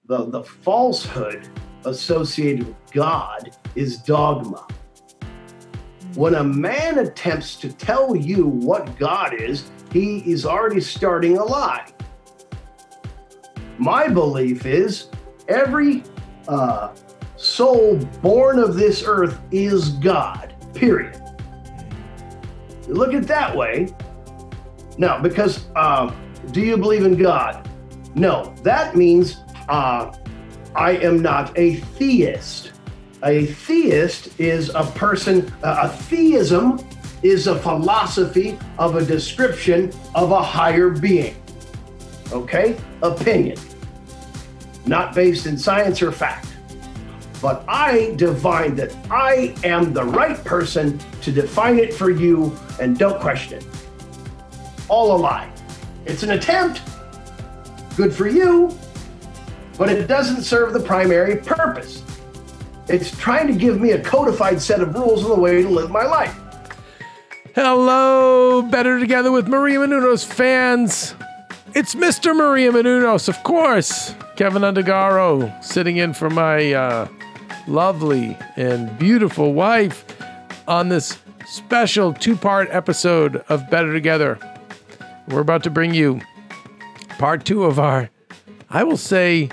the falsehood associated with God is dogma. When a man attempts to tell you what God is, he is already starting a lie. My belief is every soul born of this earth is God, period. You look at it that way. No, because do you believe in God? No, that means I am not a theist. A theist is a person, a theism is a philosophy of a description of a higher being. Okay? Opinion. Not based in science or fact. But I divine that I am the right person to define it for you, and don't question it. All a lie. It's an attempt. Good for you, but it doesn't serve the primary purpose. It's trying to give me a codified set of rules and a way to live my life. Hello, Better Together with Maria Menounos fans. It's Mr. Maria Menounos, of course. Kevin Undergaro sitting in for my lovely and beautiful wife on this special two-part episode of Better Together. We're about to bring you part two of our, I will say,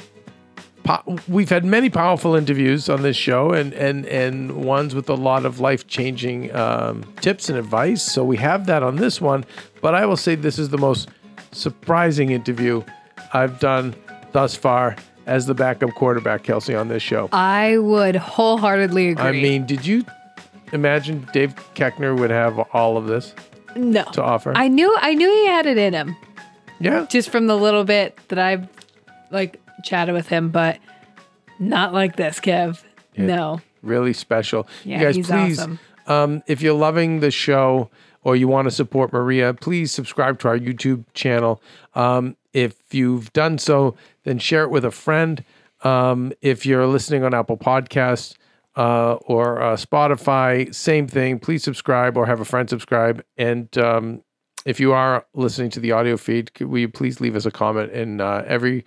we've had many powerful interviews on this show and ones with a lot of life-changing tips and advice. So we have that on this one. But I will say this is the most surprising interview I've done thus far as the backup quarterback, Kelsey, on this show. I would wholeheartedly agree. I mean, did you imagine Dave Koechner would have all of this to offer? I knew he had it in him. Yeah. Just from the little bit that I've chatted with him, but not like this, Kev. Yeah, no. Really special. Yeah, you guys, he's please, awesome. If you're loving the show or you want to support Maria, please subscribe to our YouTube channel. If you've done so, then share it with a friend. If you're listening on Apple Podcasts or Spotify, same thing. Please subscribe or have a friend subscribe. And if you are listening to the audio feed, will you please leave us a comment? And every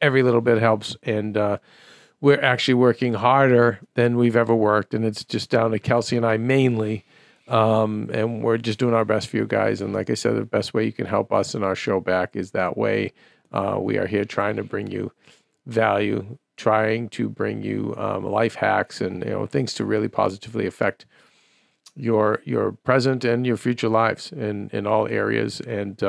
little bit helps. And we're actually working harder than we've ever worked. And it's just down to Kelsey and I mainly. And we're just doing our best for you guys. And like I said, the best way you can help us and our show back is that way. We are here trying to bring you value, trying to bring you life hacks and things to really positively affect your present and your future lives in all areas. And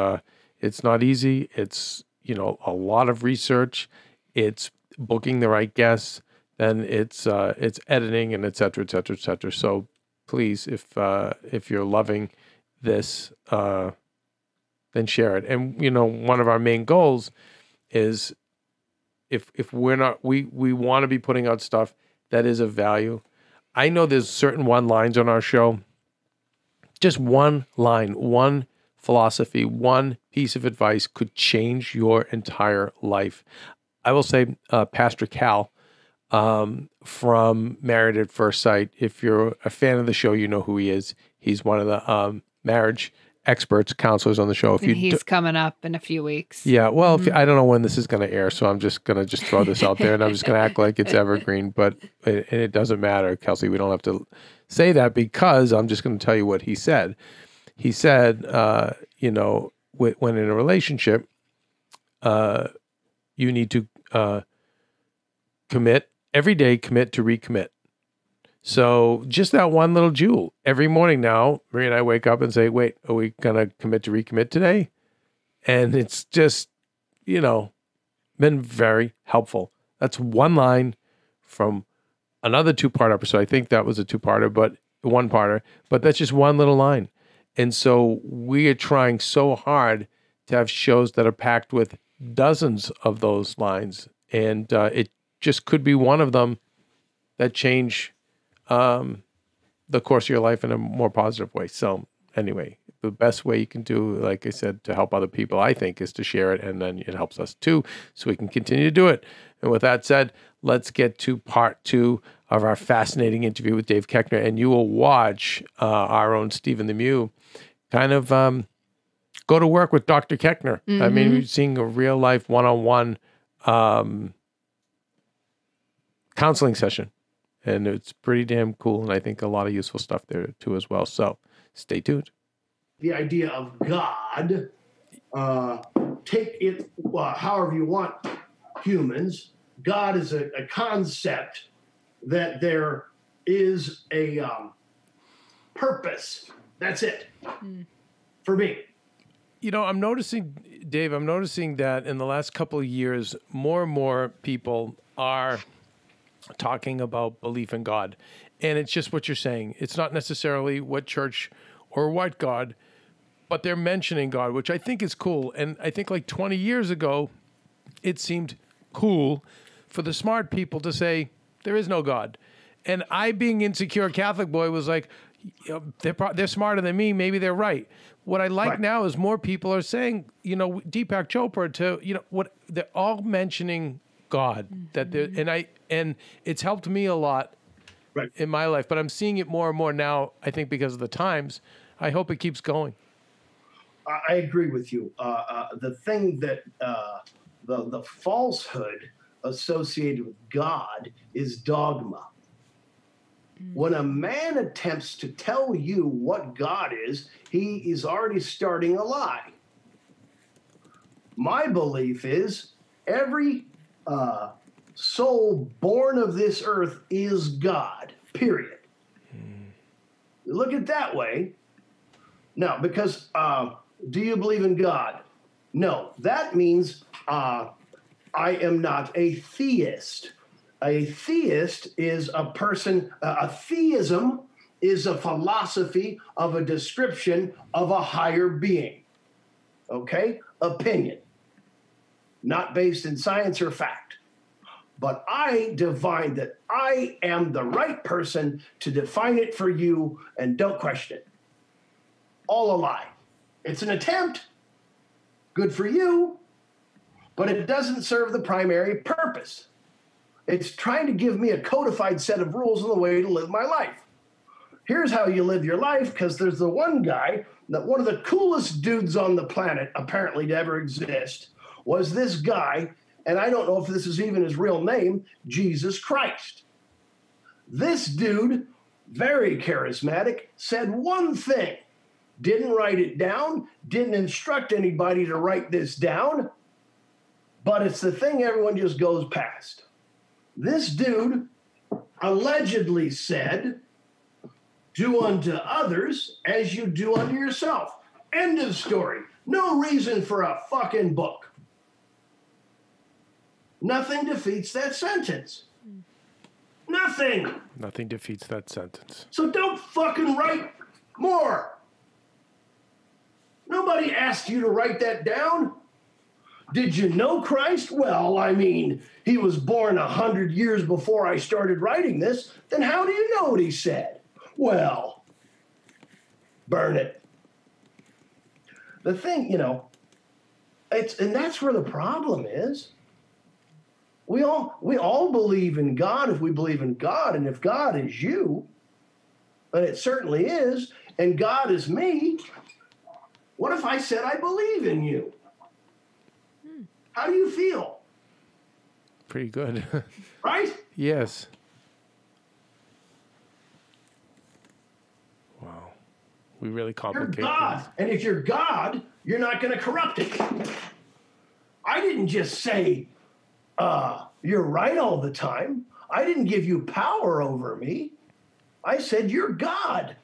it's not easy. It's a lot of research. It's booking the right guests. Then it's editing and et cetera, et cetera, et cetera. So please, if you're loving this, then share it. And one of our main goals is if we're not, we want to be putting out stuff that is of value. I know there's certain one-lines on our show. Just one line, one philosophy, one piece of advice could change your entire life. I will say, Pastor Cal from Married at First Sight. If you're a fan of the show, you know who he is. He's one of the marriage experts, counselors on the show. He's coming up in a few weeks. Yeah, well, I don't know when this is going to air, so I'm just going to throw this out there, and I'm just going to act like it's evergreen, but it doesn't matter, Kelsey. We don't have to say that because I'm just going to tell you what he said. He said, when in a relationship, you need to commit every day, commit to recommit. So just that one little jewel. Every morning now, Maria and I wake up and say, wait, are we going to commit to recommit today? And it's just, been very helpful. That's one line from another two-part episode. I think that was a two-parter, but one-parter. But that's just one little line. And so we are trying so hard to have shows that are packed with dozens of those lines. And it just could be one of them that change the course of your life in a more positive way. So anyway, the best way you can do, like I said, to help other people, I think, is to share it. And then it helps us too, so we can continue to do it. And with that said, let's get to part two of our fascinating interview with Dave Koechner. And you will watch our own Stephen the Mew kind of go to work with Dr. Koechner. Mm-hmm. I mean, we're seeing a real life one-on-one counseling session. And it's pretty damn cool. And I think a lot of useful stuff there too as well. So stay tuned. The idea of God, take it however you want, humans. God is a concept that there is a purpose. That's it for me. You know, I'm noticing, Dave, that in the last couple of years, more and more people are talking about belief in God. And it's just what you're saying. It's not necessarily what church or what God, but they're mentioning God, which I think is cool. And I think like 20 years ago, it seemed cool for the smart people to say, there is no God. And I, being insecure Catholic boy, was like, they're smarter than me. Maybe they're right. What I like now is more people are saying, you know, Deepak Chopra to, you know, what they're all mentioning God, that they're, and it's helped me a lot in my life, but I'm seeing it more and more now, I think because of the times. I hope it keeps going. I agree with you. The thing that the falsehood associated with God is dogma. When a man attempts to tell you what God is, he is already starting a lie. My belief is every soul born of this earth is God, period. Look at it that way. Now, because do you believe in God? No, that means I am not a theist. A theist is a person, a theism is a philosophy of a description of a higher being. Okay? Opinion. Not based in science or fact. But I divine that I am the right person to define it for you, and don't question it. All a lie. It's an attempt. Good for you. But it doesn't serve the primary purpose. It's trying to give me a codified set of rules and the way to live my life. Here's how you live your life, because there's the one guy, that one of the coolest dudes on the planet, apparently to ever exist, was this guy, and I don't know if this is even his real name, Jesus Christ. This dude, very charismatic, said one thing, didn't write it down, didn't instruct anybody to write this down, but it's the thing everyone just goes past. This dude allegedly said, do unto others as you do unto yourself. End of story. No reason for a fucking book. Nothing defeats that sentence. Nothing. Nothing defeats that sentence. So don't fucking write more. Nobody asked you to write that down. Did you know Christ? Well, I mean, he was born 100 years before I started writing this. Then how do you know what he said? Well, burn it. The thing, you know, and that's where the problem is. We all believe in God if we believe in God, and if God is you, and it certainly is, and God is me, what if I said I believe in you? How do you feel? Pretty good. Right? Yes. Wow. We really complicate You're God. things. And if you're God, you're not going to corrupt it. I didn't just say, you're right all the time. I didn't give you power over me. I said, you're God.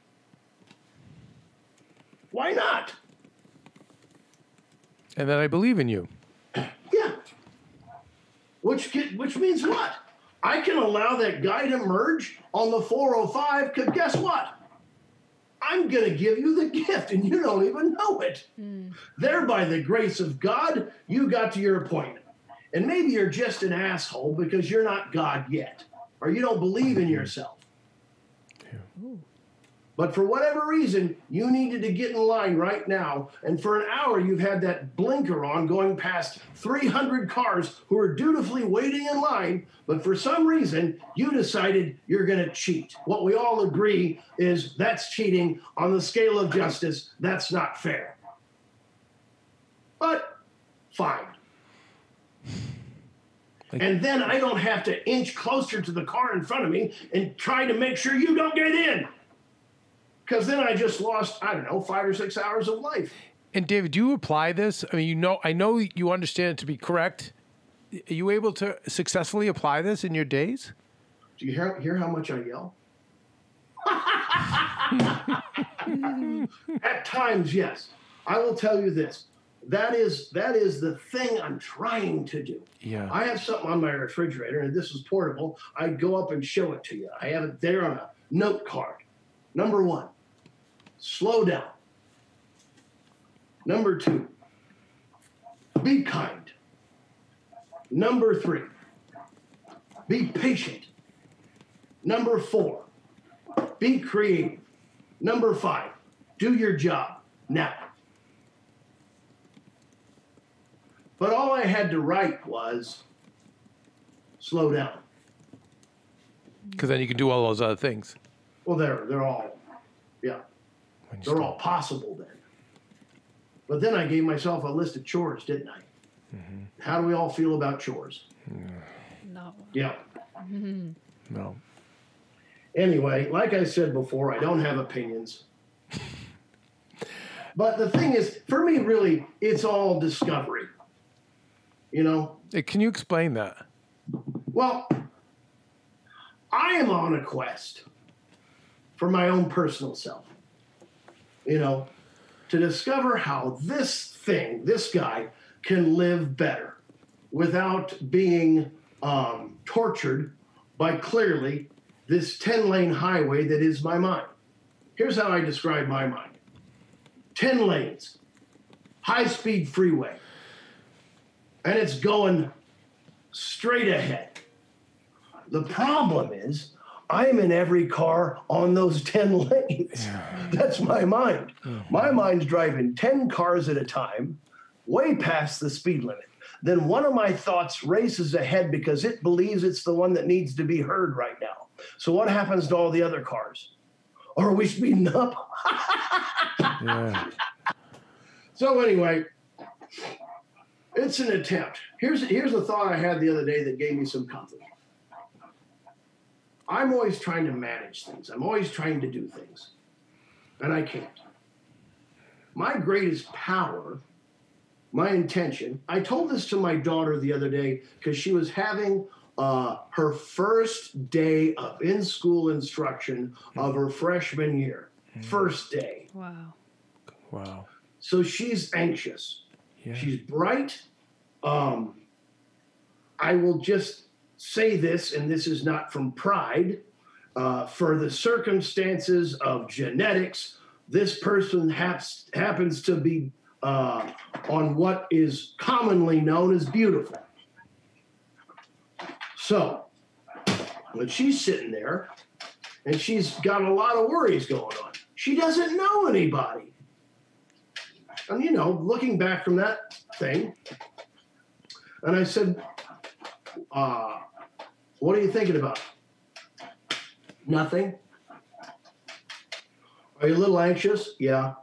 Why not? And then I believe in you. Yeah. Which means what? I can allow that guy to merge on the 405, because guess what? I'm going to give you the gift, and you don't even know it. There, by the grace of God, you got to your appointment. And maybe you're just an asshole because you're not God yet, or you don't believe in yourself. Yeah. But for whatever reason, you needed to get in line right now. And for an hour, you've had that blinker on going past 300 cars who are dutifully waiting in line. But for some reason, you decided you're going to cheat. What we all agree is that's cheating on the scale of justice. That's not fair. But fine. And then I don't have to inch closer to the car in front of me and try to make sure you don't get in. Because then I just lost, 5 or 6 hours of life. And David, do you apply this? I mean, I know you understand it to be correct. Are you able to successfully apply this in your days? Do you hear how much I yell? At times, yes. I will tell you this. That is the thing I'm trying to do. Yeah. I have something on my refrigerator, and this is portable. I'd go up and show it to you. I have it there on a note card. Number 1, slow down. Number 2, be kind. Number 3, be patient. Number 4, be creative. Number 5, do your job now. But all I had to write was slow down. Because then you can do all those other things. Well, they're all, yeah, they're all possible then. But then I gave myself a list of chores, didn't I? Mm-hmm. How do we all feel about chores? No. Yeah. Mm-hmm. No. Anyway, like I said before, I don't have opinions. But the thing is, for me, really, it's all discovery. Can you explain that? Well, I am on a quest for my own personal self, to discover how this guy can live better without being tortured by clearly this 10-lane highway that is my mind. Here's how I describe my mind. 10 lanes, high-speed freeway, and it's going straight ahead. The problem is I'm in every car on those 10 lanes. Yeah. That's my mind. Mm-hmm. My mind's driving 10 cars at a time, way past the speed limit. Then one of my thoughts races ahead because it believes it's the one that needs to be heard right now. So what happens to all the other cars? Or are we speeding up? Yeah. So anyway, it's an attempt. Here's a thought I had the other day that gave me some comfort. I'm always trying to manage things. I'm always trying to do things. And I can't. My greatest power, my intention, I told this to my daughter the other day because she was having her first day of in-school instruction of her freshman year. First day. Wow. So she's anxious. Yeah. She's bright. I will just say this, and this is not from pride. For the circumstances of genetics, this person happens to be on what is commonly known as beautiful. So when she's sitting there and she's got a lot of worries going on, she doesn't know anybody. And, looking back from that thing, and I said, what are you thinking about? Nothing. Are you a little anxious? Yeah.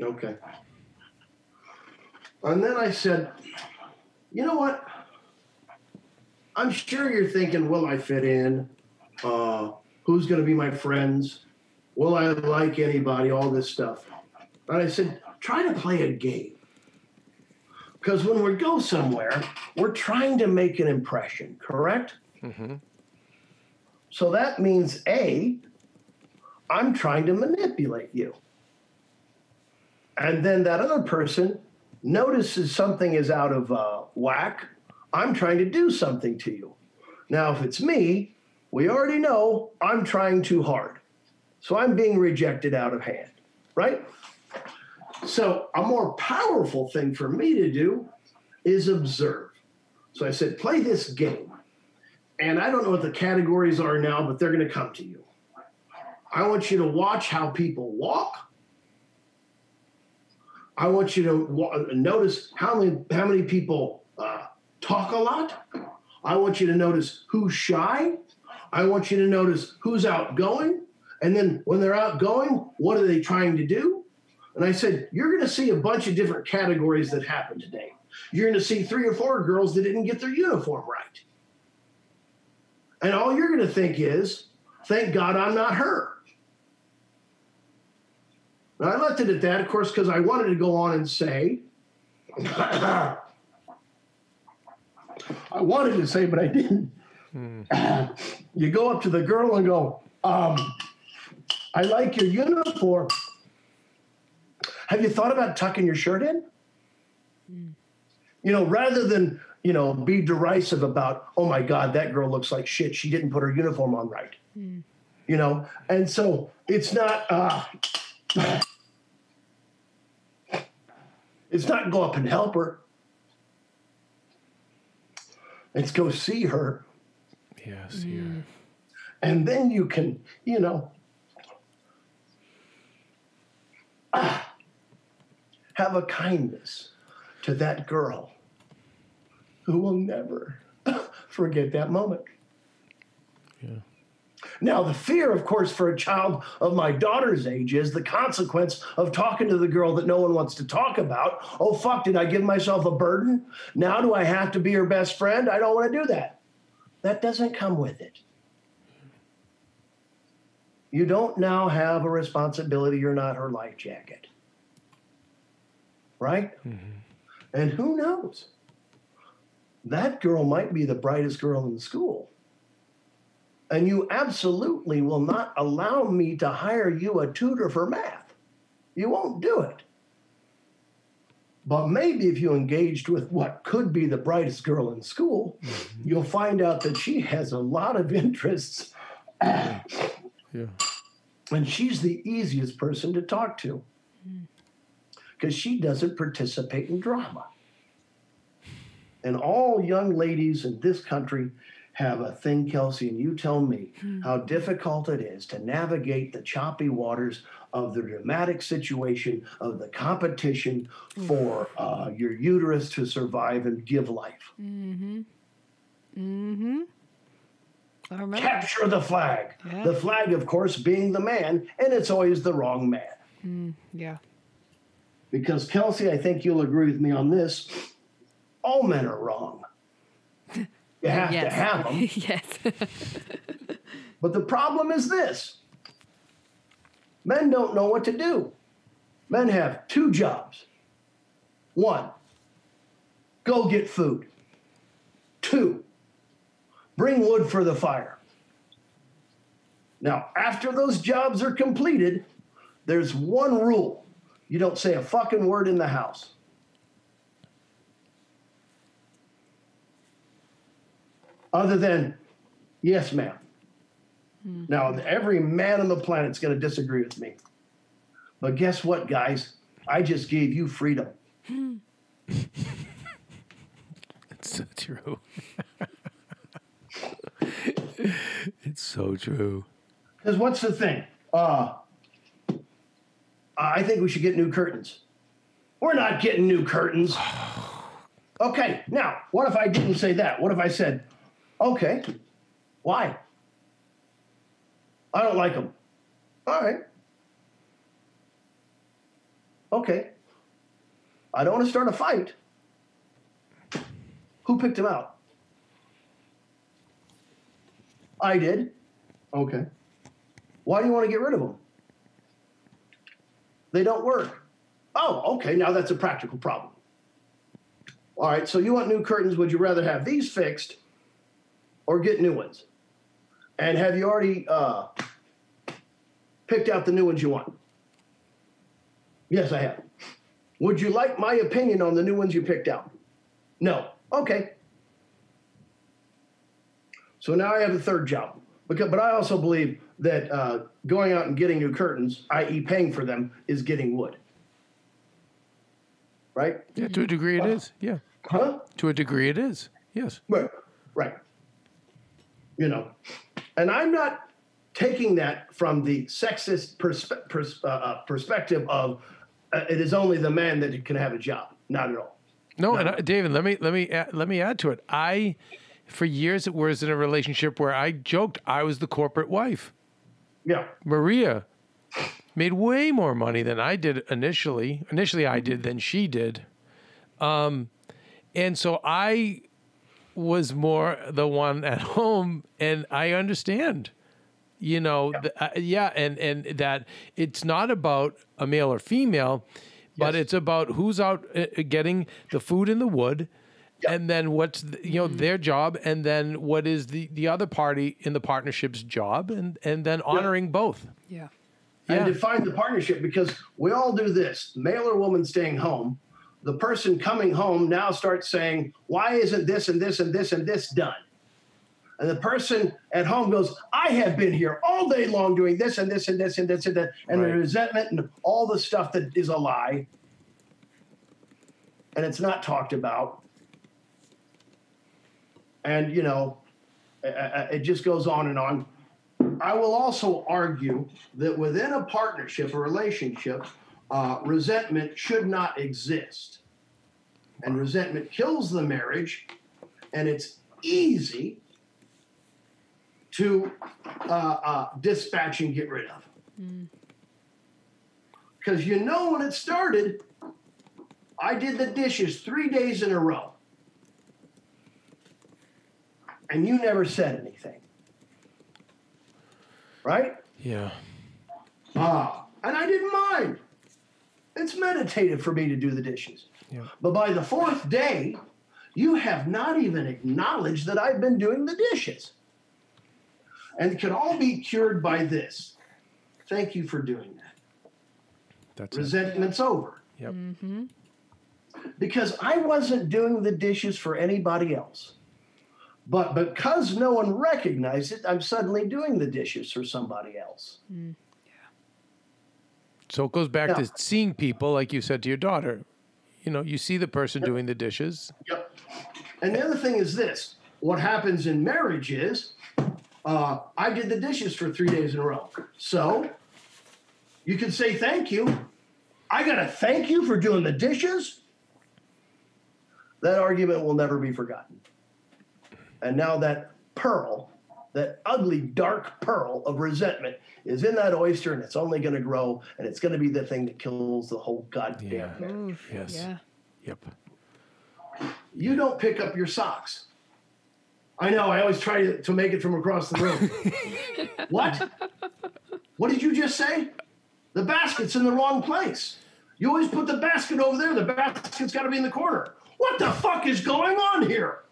Okay. And then I said, you know what? I'm sure you're thinking, will I fit in? Who's going to be my friends? Will I like anybody? All this stuff. And I said, try to play a game. Because when we go somewhere, we're trying to make an impression, correct? Mm-hmm. So that means, A, I'm trying to manipulate you. And then that other person notices something is out of whack. I'm trying to do something to you. Now, if it's me, we already know I'm trying too hard. So I'm being rejected out of hand, right? So a more powerful thing for me to do is observe. So I said, play this game. And I don't know what the categories are now, but they're going to come to you. I want you to watch how people walk. I want you to notice how many people talk a lot. I want you to notice who's shy. I want you to notice who's outgoing. And then when they're outgoing, what are they trying to do? And I said, you're going to see a bunch of different categories that happen today. You're going to see 3 or 4 girls that didn't get their uniform right. And all you're going to think is, thank God I'm not her. And I left it at that, of course, because I wanted to go on and say, I wanted to say, but I didn't. You go up to the girl and go, I like your uniform. Have you thought about tucking your shirt in? Rather than, be derisive about, oh my God, that girl looks like shit. She didn't put her uniform on right. And so it's not, it's not go up and help her. It's go see her. Yes, yeah. And then you can, have a kindness to that girl who will never forget that moment. Yeah. Now, the fear, of course, for a child of my daughter's age is the consequence of talking to the girl that no one wants to talk about. Oh, fuck, did I give myself a burden? Now do I have to be her best friend? I don't want to do that. That doesn't come with it. You don't now have a responsibility. You're not her life jacket. Right? Mm-hmm. And who knows? That girl might be the brightest girl in school. And you absolutely will not allow me to hire you a tutor for math. You won't do it. But maybe if you engaged with what could be the brightest girl in school, you'll find out that she has a lot of interests. Yeah. And she's the easiest person to talk to because she doesn't participate in drama. And all young ladies in this country have a thing, Kelsey, and you tell me how difficult it is to navigate the choppy waters of the dramatic situation of the competition for your uterus to survive and give life. I remember. Capture the flag. Yeah. The flag, of course, being the man, and it's always the wrong man. Yeah. Because, Kelsey, I think you'll agree with me on this. All men are wrong. You have to have them. Yes. But the problem is this. Men don't know what to do. Men have 2 jobs. 1, go get food. 2, bring wood for the fire. Now, after those jobs are completed, there's one rule. You don't say a fucking word in the house. Other than, yes, ma'am. Now, every man on the planet's going to disagree with me. But guess what, guys? I just gave you freedom. It's so true. It's so true. Because what's the thing? I think we should get new curtains. We're not getting new curtains. Okay, now, what if I didn't say that? What if I said, okay, why? I don't like them. All right. Okay. I don't want to start a fight. Who picked them out? I did. Okay. Why do you want to get rid of them? They don't work. Oh, okay, now that's a practical problem. All right, so you want new curtains. Would you rather have these fixed or get new ones? And have you already picked out the new ones you want? Yes, I have. Would you like my opinion on the new ones you picked out? No. Okay. So now I have a third job. But I also believe that going out and getting new curtains, i.e. paying for them, is getting wood. Right? Yeah, to a degree it is. Yeah. Huh? To a degree it is. Yes. Right. You know, and I'm not taking that from the sexist perspective of it is only the man that can have a job. Not at all. No, and David, let me add to it. I, for years, was in a relationship where I joked I was the corporate wife. Yeah. Maria made way more money than I did initially. Initially, I did than she did. And so I was more the one at home, and I understand, and that it's not about a male or female, but it's about who's out getting the food in the wood. Yep. And then what's their job, and then what is the other party in the partnership's job, and then honoring both. Yeah. And define the partnership, because we all do this. Male or woman staying home, the person coming home now starts saying, why isn't this and this and this and this done? And the person at home goes, I have been here all day long doing this and this and this and this and that, and the resentment and all the stuff that is a lie, and it's not talked about. And, it just goes on and on. I will also argue that within a partnership or relationship, resentment should not exist. And resentment kills the marriage, and it's easy to dispatch and get rid of. Because when it started, I did the dishes 3 days in a row. And you never said anything. Right? Yeah. And I didn't mind. It's meditative for me to do the dishes. Yeah. But by the fourth day, you have not even acknowledged that I've been doing the dishes. And it can all be cured by this. Thank you for doing that. That's Resentment's over. Yep. Mm-hmm. Because I wasn't doing the dishes for anybody else. But because no one recognized it, I'm suddenly doing the dishes for somebody else. So it goes back to seeing people, like you said to your daughter. You see the person doing the dishes. Yep. And the other thing is this. What happens in marriage is, I did the dishes for 3 days in a row. So you can say thank you. I got to thank you for doing the dishes. That argument will never be forgotten. And now that pearl, that ugly, dark pearl of resentment is in that oyster, and it's only going to grow, and it's going to be the thing that kills the whole goddamn marriage. Yes. Yeah. Yep. You don't pick up your socks. I know, I always try to make it from across the room. What? What did you just say? The basket's in the wrong place. You always put the basket over there. The basket's got to be in the corner. What the fuck is going on here?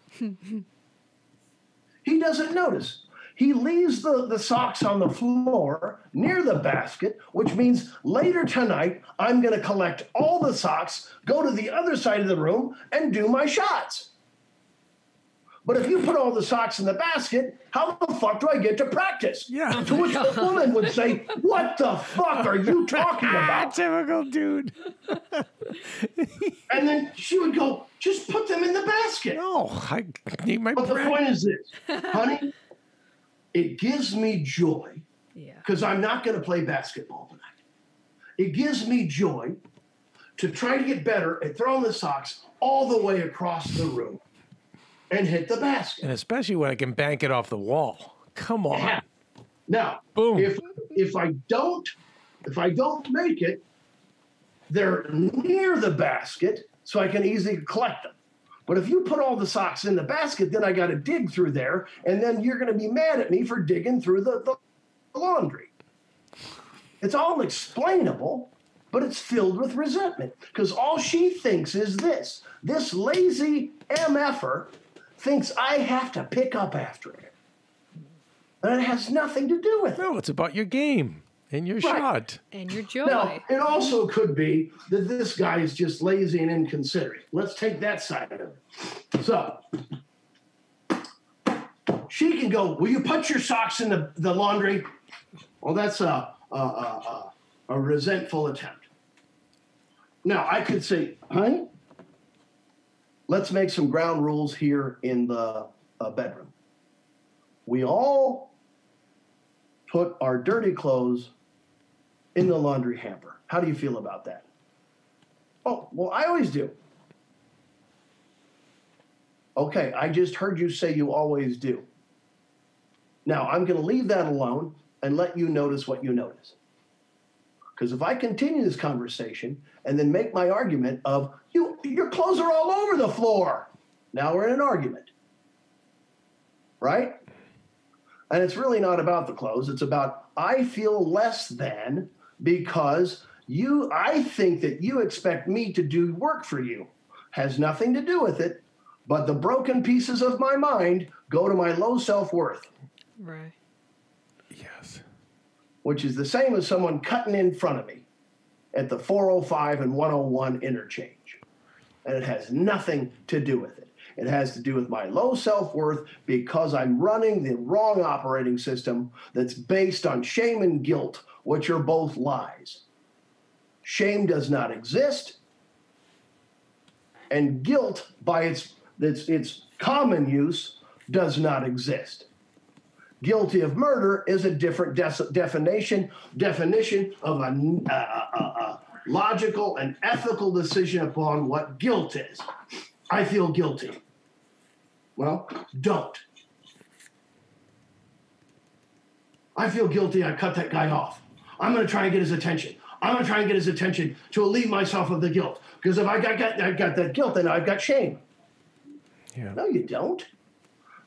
He doesn't notice. He leaves the socks on the floor near the basket, which means later tonight, I'm going to collect all the socks, go to the other side of the room, and do my shots. But if you put all the socks in the basket, how the fuck do I get to practice? Yeah. To which the woman would say, what the fuck are you talking about? Typical dude. And then she would go, just put them in the basket. No, I need my But bread. the point is this, honey, it gives me joy because I'm not going to play basketball tonight. It gives me joy to try to get better at throwing the socks all the way across the room and hit the basket. And especially when I can bank it off the wall. Come on. Yeah. Now, Boom. if I don't make it, they're near the basket, so I can easily collect them. But if you put all the socks in the basket, then I got to dig through there, and then you're going to be mad at me for digging through the laundry. It's all explainable, but it's filled with resentment because all she thinks is this lazy MFer thinks I have to pick up after it. And it has nothing to do with it. No, it's about your game and your shot. And your joy. Now, it also could be that this guy is just lazy and inconsiderate. Let's take that side of it. So, she can go, will you put your socks in the laundry? Well, that's a resentful attempt. Now, I could say, honey, let's make some ground rules here in the bedroom. We all put our dirty clothes in the laundry hamper. How do you feel about that? Oh, well, I always do. Okay, I just heard you say you always do. Now, I'm going to leave that alone and let you notice what you notice. Because if I continue this conversation and then make my argument of, your clothes are all over the floor. Now we're in an argument, right? And it's really not about the clothes. It's about I feel less than because I think that you expect me to do work for you. Has nothing to do with it, but the broken pieces of my mind go to my low self-worth. Right. Yes. Which is the same as someone cutting in front of me at the 405 and 101 interchange. And it has nothing to do with it. It has to do with my low self-worth because I'm running the wrong operating system that's based on shame and guilt, which are both lies. Shame does not exist, and guilt, by its common use, does not exist. Guilty of murder is a different definition of a logical and ethical decision upon what guilt is. I feel guilty. Well, don't. I feel guilty. I cut that guy off. I'm going to try and get his attention. I'm going to try and get his attention to relieve myself of the guilt. Because if I got that guilt, then I've got shame. Yeah. No, you don't.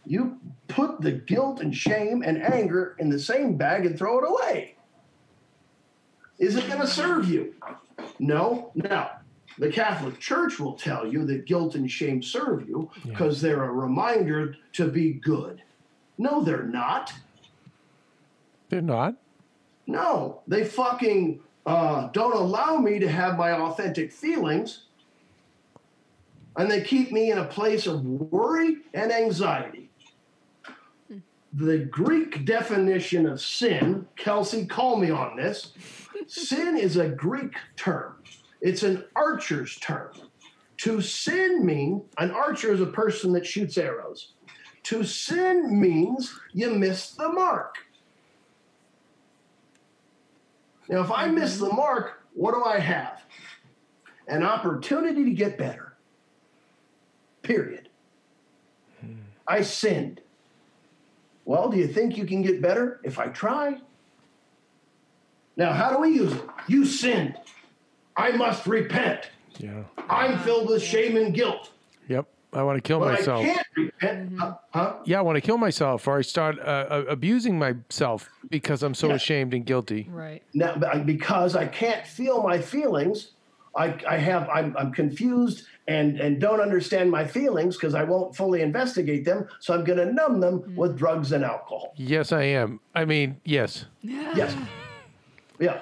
You put the guilt and shame and anger in the same bag and throw it away. Is it going to serve you? No. Now, the Catholic Church will tell you that guilt and shame serve you because they're a reminder to be good. No, they're not. They're not? No, they fucking don't allow me to have my authentic feelings, and they keep me in a place of worry and anxiety. The Greek definition of sin, Kelsey, call me on this. Sin is a Greek term. It's an archer's term. To sin means, an archer is a person that shoots arrows. To sin means you miss the mark. Now, if I miss the mark, what do I have? An opportunity to get better. Period. I sinned. Well, do you think you can get better if I try? Now, how do we use it? You sinned. I must repent. Yeah. I'm filled with shame and guilt. Yep. I want to kill But myself. I can't repent. Yeah, I want to kill myself, or I start abusing myself because I'm so ashamed and guilty. Right. Now, because I can't feel my feelings, I'm confused and don't understand my feelings because I won't fully investigate them. So I'm going to numb them with drugs and alcohol. Yes, I am. I mean, yes. Yes. Yeah.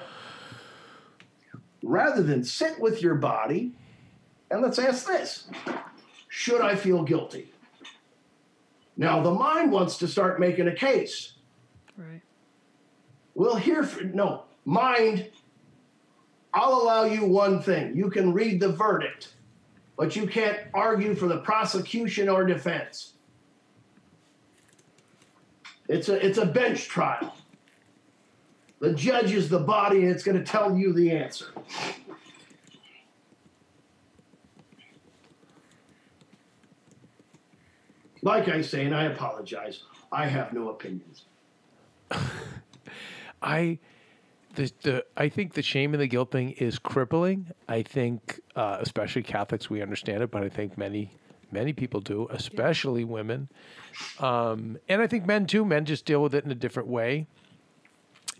Rather than sit with your body, and let's ask this. Should I feel guilty? Now, the mind wants to start making a case. Right. We'll hear no, mind, I'll allow you one thing. You can read the verdict, but you can't argue for the prosecution or defense. It's a bench trial. The judge is the body, and it's going to tell you the answer. Like I say, and I apologize, I have no opinions. I think the shame and the guilt thing is crippling. I think, especially Catholics, we understand it, but I think many people do, especially women. And I think men too. Men just deal with it in a different way.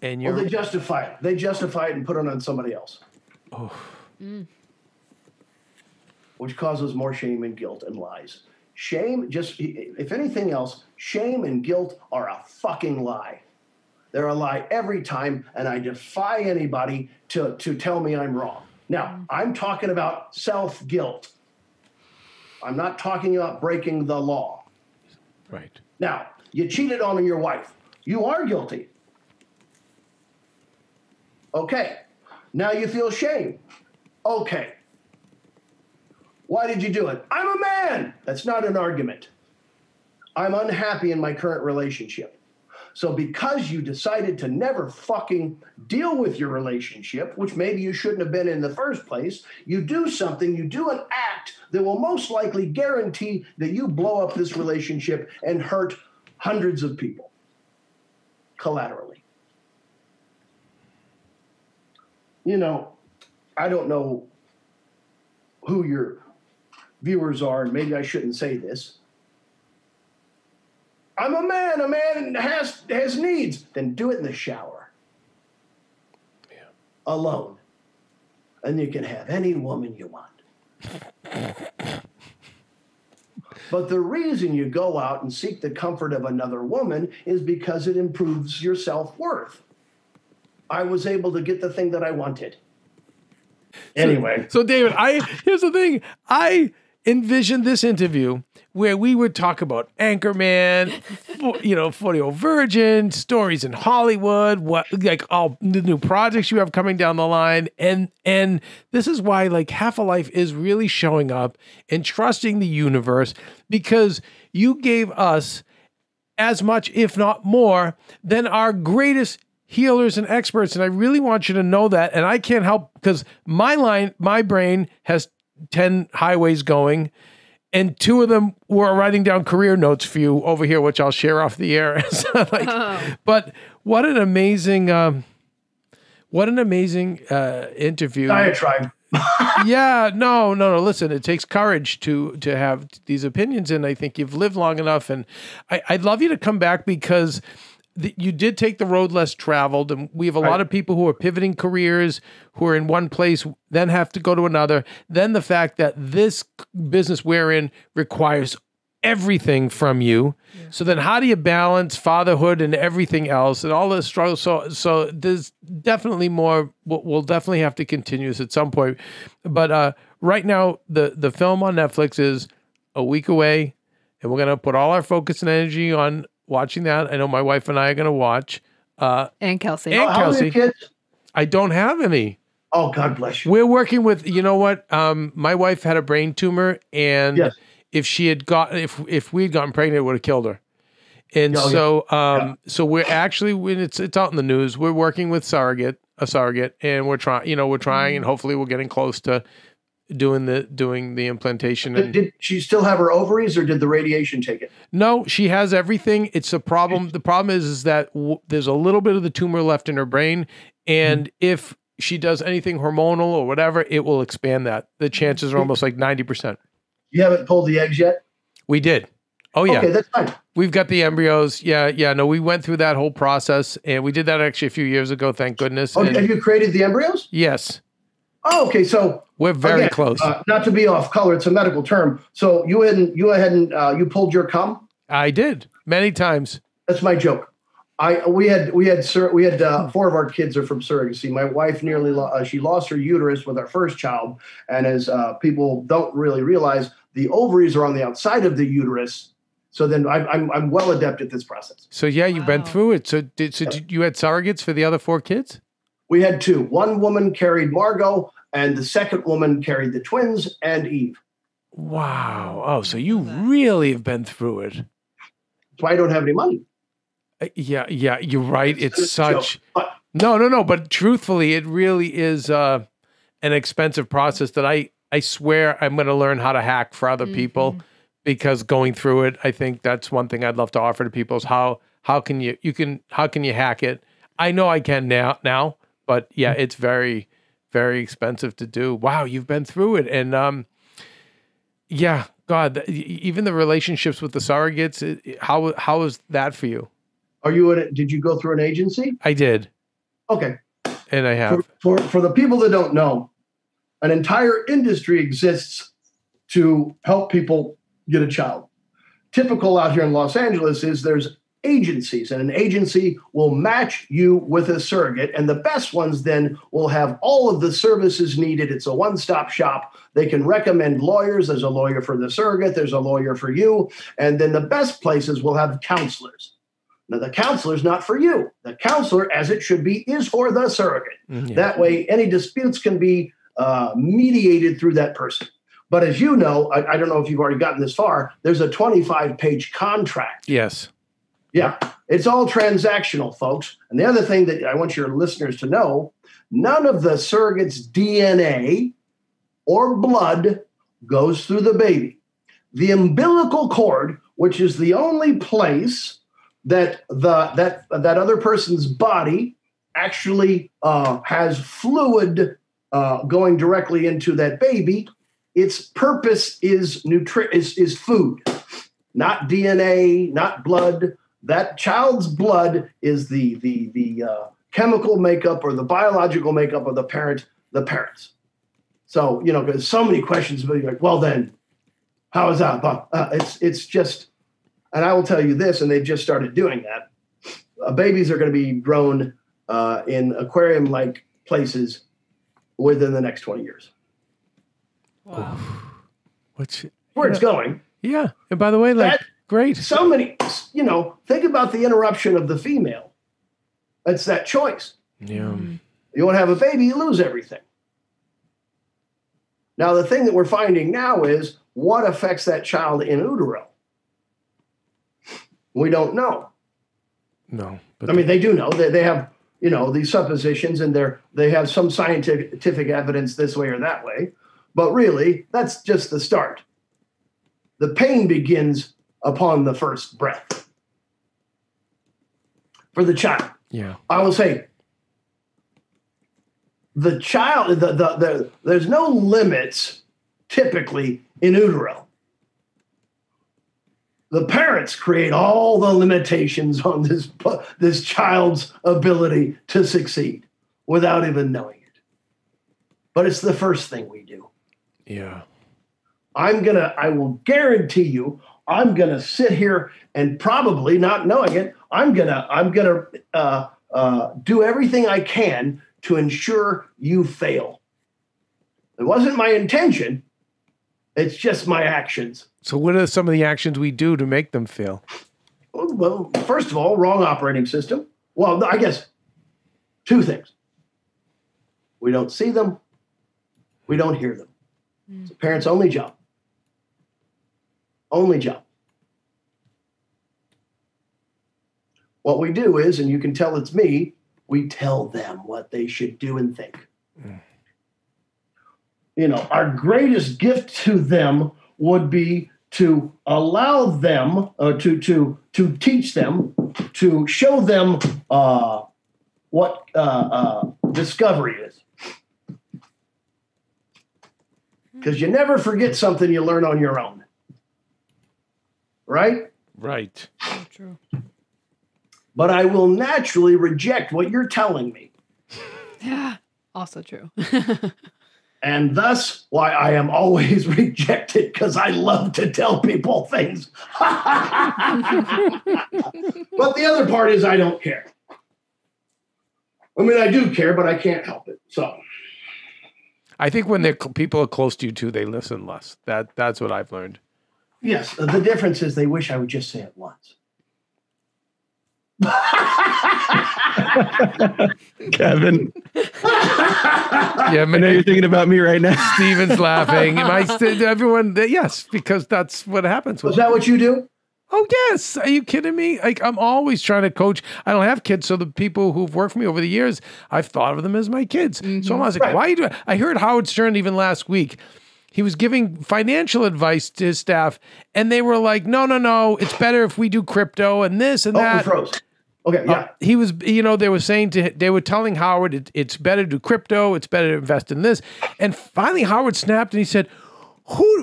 And they justify it. They justify it and put it on somebody else. Oh. Which causes more shame and guilt and lies. Shame, if anything else, shame and guilt are a fucking lie. They're a lie every time, and I defy anybody to tell me I'm wrong. Now, I'm talking about self-guilt. I'm not talking about breaking the law. Right. Now, you cheated on your wife. You are guilty. Okay. Now you feel shame. Okay. Why did you do it? I'm a man. That's not an argument. I'm unhappy in my current relationship. So because you decided to never fucking deal with your relationship, which maybe you shouldn't have been in the first place, you do something, you do an act that will most likely guarantee that you blow up this relationship and hurt hundreds of people collaterally. You know, I don't know who your viewers are, and maybe I shouldn't say this. I'm a man has needs. Then do it in the shower. Yeah. Alone. And you can have any woman you want. But the reason you go out and seek the comfort of another woman is because it improves your self-worth. I was able to get the thing that I wanted. Anyway. So David, here's the thing. I envisioned this interview where we would talk about Anchorman, 40-Year-Old Virgin, stories in Hollywood, all the new projects you have coming down the line. And this is why Half a Life is really showing up and trusting the universe, because you gave us as much, if not more, than our greatest healers and experts. And I really want you to know that. And I can't help, because my brain has 10 highways going, and 2 of them were writing down career notes for you over here, which I'll share off the air. But what an amazing interview. Diatribe. Yeah, no. Listen, it takes courage to have these opinions, and I think you've lived long enough. And I'd love you to come back, because you did take the road less traveled, and we have a lot of people who are pivoting careers, who are in one place, then have to go to another. Then the fact that this business we're in requires everything from you. Yeah. So then how do you balance fatherhood and everything else and all this struggle? So there's definitely more. We'll definitely have to continue this at some point. But right now, the film on Netflix is a week away, and we're going to put all our focus and energy on watching that. I know my wife and I are going to watch. And Kelsey. How many kids? I don't have any. Oh, God bless you. We're working with, you know what? My wife had a brain tumor, and yes. if we had gotten pregnant, it would have killed her. And so we're actually, when it's out in the news, we're working with a surrogate, and we're trying, and hopefully we're getting close to doing the implantation. Did she still have her ovaries, or did the radiation take it? No, she has everything. It's a problem. The problem is that there's a little bit of the tumor left in her brain, and if she does anything hormonal or whatever, it will expand that. The chances are almost 90%. You haven't pulled the eggs yet? We did. Oh yeah. Okay, that's fine. We've got the embryos. Yeah. No, we went through that whole process, and we did that actually a few years ago. Thank goodness. Oh, have you created the embryos? Yes. Oh, okay. So we're very close. Not to be off color, it's a medical term. So you pulled your cum? I did many times. That's my joke. We had 4 of our kids are from surrogacy. My wife she lost her uterus with our first child, and as people don't really realize, the ovaries are on the outside of the uterus. So then I'm well adept at this process. So yeah, you've been through it. So you had surrogates for the other 4 kids? We had 2. One woman carried Margot, and the second woman carried the twins and Eve. Wow. Oh, so you really have been through it. That's why I don't have any money. Yeah, you're right. It's such... No. But truthfully, it really is an expensive process that I swear I'm going to learn how to hack for other people, because going through it, I think that's one thing I'd love to offer to people is how can you hack it? I know I can now, but yeah, it's very, very expensive to do. Wow, you've been through it. And yeah, God, even the relationships with the surrogates, how is that for you? Did you go through an agency? I did. Okay. And I have. For the people that don't know, an entire industry exists to help people get a child. Typical out here in Los Angeles is there's agencies, and an agency will match you with a surrogate, and the best ones then will have all of the services needed. It's a one-stop shop. They can recommend lawyers. There's a lawyer for the surrogate. There's a lawyer for you. And then the best places will have counselors. Now, the counselor's not for you. The counselor, as it should be, is for the surrogate. Mm-hmm. That way, any disputes can be mediated through that person. But as you know, I don't know if you've already gotten this far, there's a 25-page contract. Yes. Yeah, it's all transactional, folks. And the other thing that I want your listeners to know, none of the surrogate's DNA or blood goes through the baby. The umbilical cord, which is the only place that that other person's body actually has fluid going directly into that baby, its purpose is is food, not DNA, not blood. That child's blood is the chemical makeup or the biological makeup of the parents. So, there's so many questions, but you're like, well, then how is that? It's just, and I will tell you this, and they've just started doing that. Babies are going to be grown in aquarium-like places within the next 20 years. Wow. Where it's going. Yeah. And by the way, great. So many, think about the interruption of the female. It's that choice. Yeah. You want to have a baby, you lose everything. Now, the thing that we're finding now is what affects that child in utero. We don't know. No. But they do know. They have, these suppositions, and they have some scientific evidence this way or that way. But really, that's just the start. The pain begins upon the first breath. For the child. Yeah. I will say, the child, there's no limits typically in utero. The parents create all the limitations on this child's ability to succeed without even knowing it. But it's the first thing we do. Yeah. I will guarantee you, I'm gonna sit here and probably not knowing it, I'm gonna do everything I can to ensure you fail. It wasn't my intention. It's just my actions. So what are some of the actions we do to make them fail? Well, first of all, wrong operating system. Well, I guess two things. We don't see them. We don't hear them. It's a parent's only job. Only job. What we do is, and you can tell it's me, we tell them what they should do and think. Our greatest gift to them would be to allow them, to teach them, to show them what discovery is. Because you never forget something you learn on your own. Right? Right. So true. But I will naturally reject what you're telling me. Yeah. Also true. And thus why I am always rejected, because I love to tell people things. But the other part is I don't care. I mean, I do care, but I can't help it. So I think when people are close to you too, they listen less. That's what I've learned. Yes, the difference is they wish I would just say it once. Kevin. Yeah, I know you're thinking about me right now. Steven's laughing. Everyone, yes, because that's what happens. Is that what you do? Oh, yes. Are you kidding me? I'm always trying to coach. I don't have kids, so the people who've worked for me over the years, I've thought of them as my kids. Mm-hmm. So I'm always like, why are you doing? I heard Howard Stern even last week. He was giving financial advice to his staff, and they were like, no, it's better if we do crypto and this and that. We froze. Okay, yeah. He was, they were telling Howard, it's better to do crypto, it's better to invest in this. And finally, Howard snapped and he said,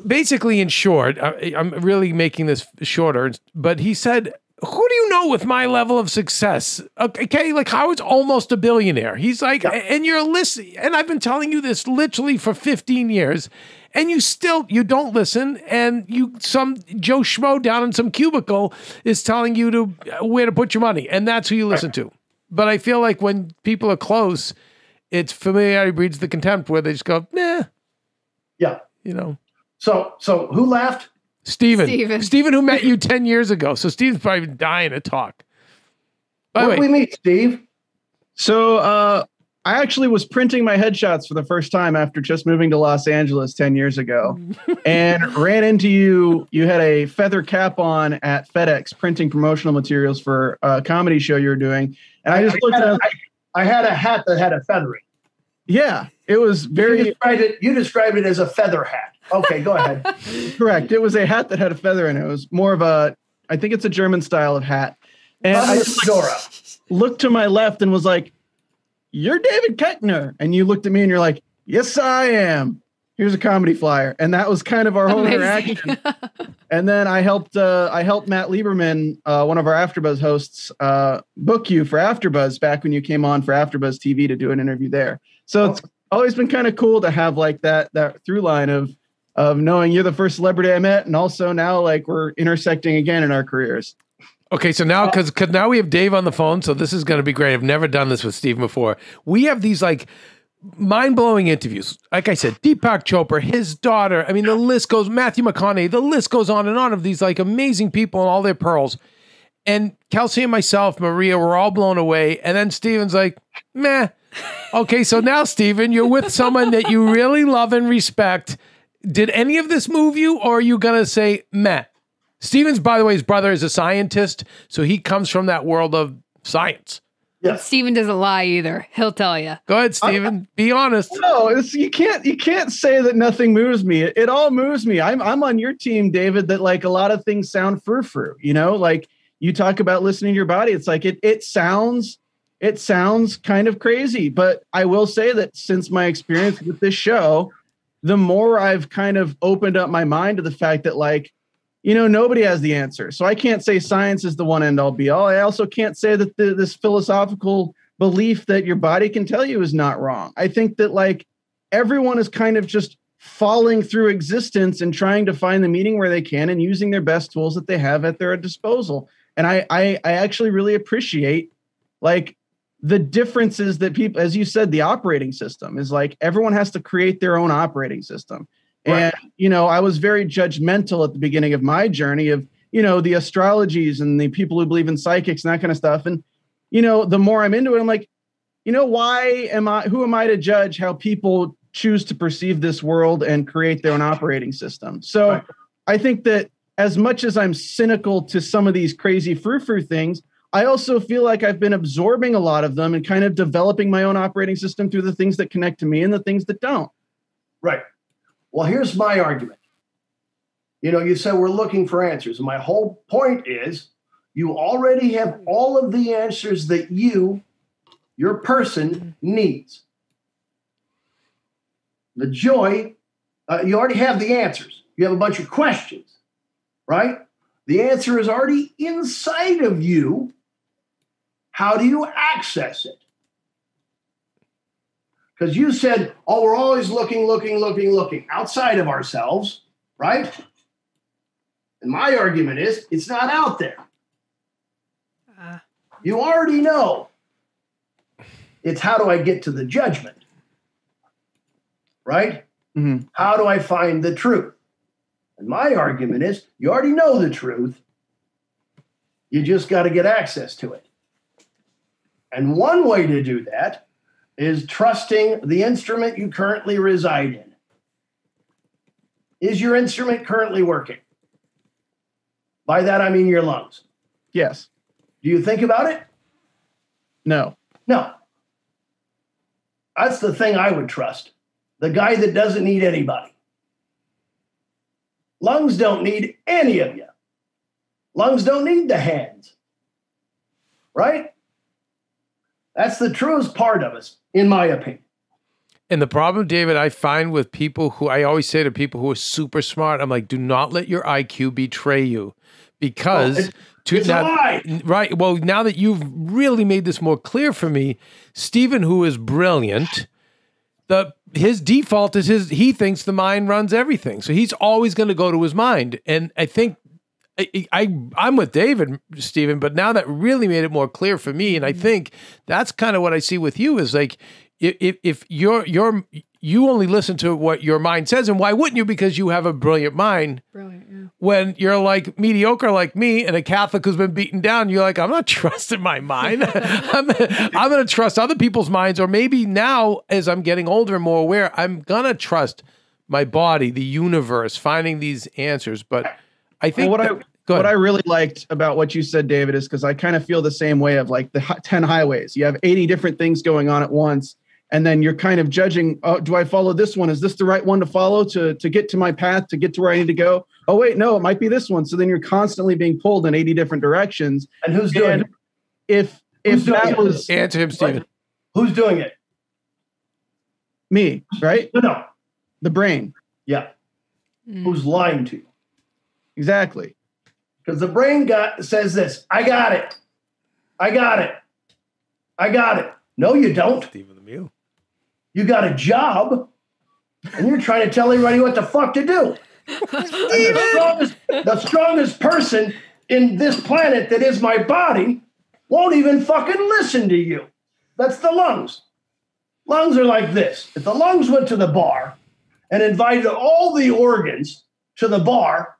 basically in short, I'm really making this shorter, but he said, who do you know with my level of success? Okay, like Howard's almost a billionaire. He's like, and you're listening, and I've been telling you this literally for 15 years, and you don't listen, and some Joe Schmo down in some cubicle is telling you where to put your money, and that's who you listen to. But I feel like when people are close, it's familiarity breeds the contempt, where they just go, nah. Yeah. So who laughed? Steven, who met you 10 years ago. So Steven's probably been dying to talk. Where did we meet, Steve? So I actually was printing my headshots for the first time after just moving to Los Angeles 10 years ago and ran into you. You had a feather cap on at FedEx printing promotional materials for a comedy show you were doing. And I just looked at it. I had a hat that had a feathering. Yeah, it was very... You described it as a feather hat. Okay, go ahead. Correct. It was a hat that had a feather in it. It was more of I think it's a German style of hat. And I just looked to my left and was like, you're David Koechner. And you looked at me and you're like, yes, I am. here's a comedy flyer. And that was kind of our whole interaction. And then I helped Matt Lieberman, one of our AfterBuzz hosts, book you for AfterBuzz back when you came on for AfterBuzz TV to do an interview there. So it's always been kind of cool to have like that through line of knowing you're the first celebrity I met, and also now like we're intersecting again in our careers. Okay, so now because now we have Dave on the phone, so this is going to be great. I've never done this with Steve before. We have these like mind-blowing interviews. Like I said, Deepak Chopra, his daughter. I mean, the list goes. Matthew McConaughey. The list goes on and on of these like amazing people and all their pearls. And Kelsey and myself, Maria, were all blown away. And then Steven's like, meh. Okay, so now Steven, you're with someone that you really love and respect. Did any of this move you, or are you gonna say meh? Steven's, by the way, his brother is a scientist, so he comes from that world of science. Yeah. Steven doesn't lie either. He'll tell you. Go ahead, Steven. Be honest. No, you can't say that nothing moves me. It all moves me. I'm on your team, David, that like a lot of things sound frou-frou, you know, like you talk about listening to your body. It's like it sounds kind of crazy, but I will say that since my experience with this show, the more I've kind of opened up my mind to the fact that like, you know, nobody has the answer. So I can't say science is the one end all be all. I also can't say that this philosophical belief that your body can tell you is not wrong. I think that like everyone is kind of just falling through existence and trying to find the meaning where they can and using their best tools that they have at their disposal. And I actually really appreciate like the differences that people, as you said, the operating system is like everyone has to create their own operating system. Right. And, you know, I was very judgmental at the beginning of my journey of, you know, the astrologies and the people who believe in psychics and that kind of stuff. And, you know, the more I'm into it, I'm like, you know, who am I to judge how people choose to perceive this world and create their own operating system? So right. I think that as much as I'm cynical to some of these crazy frou-frou things, I also feel like I've been absorbing a lot of them and kind of developing my own operating system through the things that connect to me and the things that don't. Right. Well, here's my argument. You know, you said we're looking for answers. And my whole point is you already have all of the answers that your person needs. The joy, you already have the answers. You have a bunch of questions, right? The answer is already inside of you. How do you access it? Because you said, oh, we're always looking outside of ourselves, right? And my argument is, it's not out there. You already know. It's how do I get to the judgment, right? Mm-hmm. How do I find the truth? And my argument is, you already know the truth. You just got to get access to it. And one way to do that is trusting the instrument you currently reside in. Is your instrument currently working? By that, I mean your lungs. Yes. Do you think about it? No. No. That's the thing I would trust. The guy that doesn't need anybody. Lungs don't need any of you. Lungs don't need the hands. Right? That's the truest part of us, in my opinion. And the problem, David, I find with people who, I always say to people who are super smart, I'm like, do not let your IQ betray you. Because it's a lie. Right. Well, now that you've really made this more clear for me, Stephen, who is brilliant, his default is he thinks the mind runs everything. So he's always going to go to his mind. And I think I'm with David, Stephen, but now that really made it more clear for me. And I think that's kind of what I see with you is like, if you only listen to what your mind says, and why wouldn't you? Because you have a brilliant mind. Brilliant, yeah. When you're like mediocre like me and a Catholic who's been beaten down, you're like, I'm not trusting my mind. I'm going to trust other people's minds. Or maybe now, as I'm getting older and more aware, I'm going to trust my body, the universe, finding these answers. But I think what I really liked about what you said, David, is because I kind of feel the same way of like the 10 highways. You have 80 different things going on at once. And then you're kind of judging, oh, do I follow this one? Is this the right one to follow to get to my path, to get to where I need to go? Oh, wait, no, it might be this one. So then you're constantly being pulled in 80 different directions. And who's doing it? If that was... Answer him, Stephen. Who's doing it? Me, right? No. The brain. Yeah. Who's lying to you? Exactly. Because the brain says this, I got it. I got it. I got it. No, you don't. Stephen the Mule. You got a job, and you're trying to tell everybody what the fuck to do. The strongest person in this planet that is my body won't even fucking listen to you. That's the lungs. Lungs are like this. If the lungs went to the bar and invited all the organs to the bar,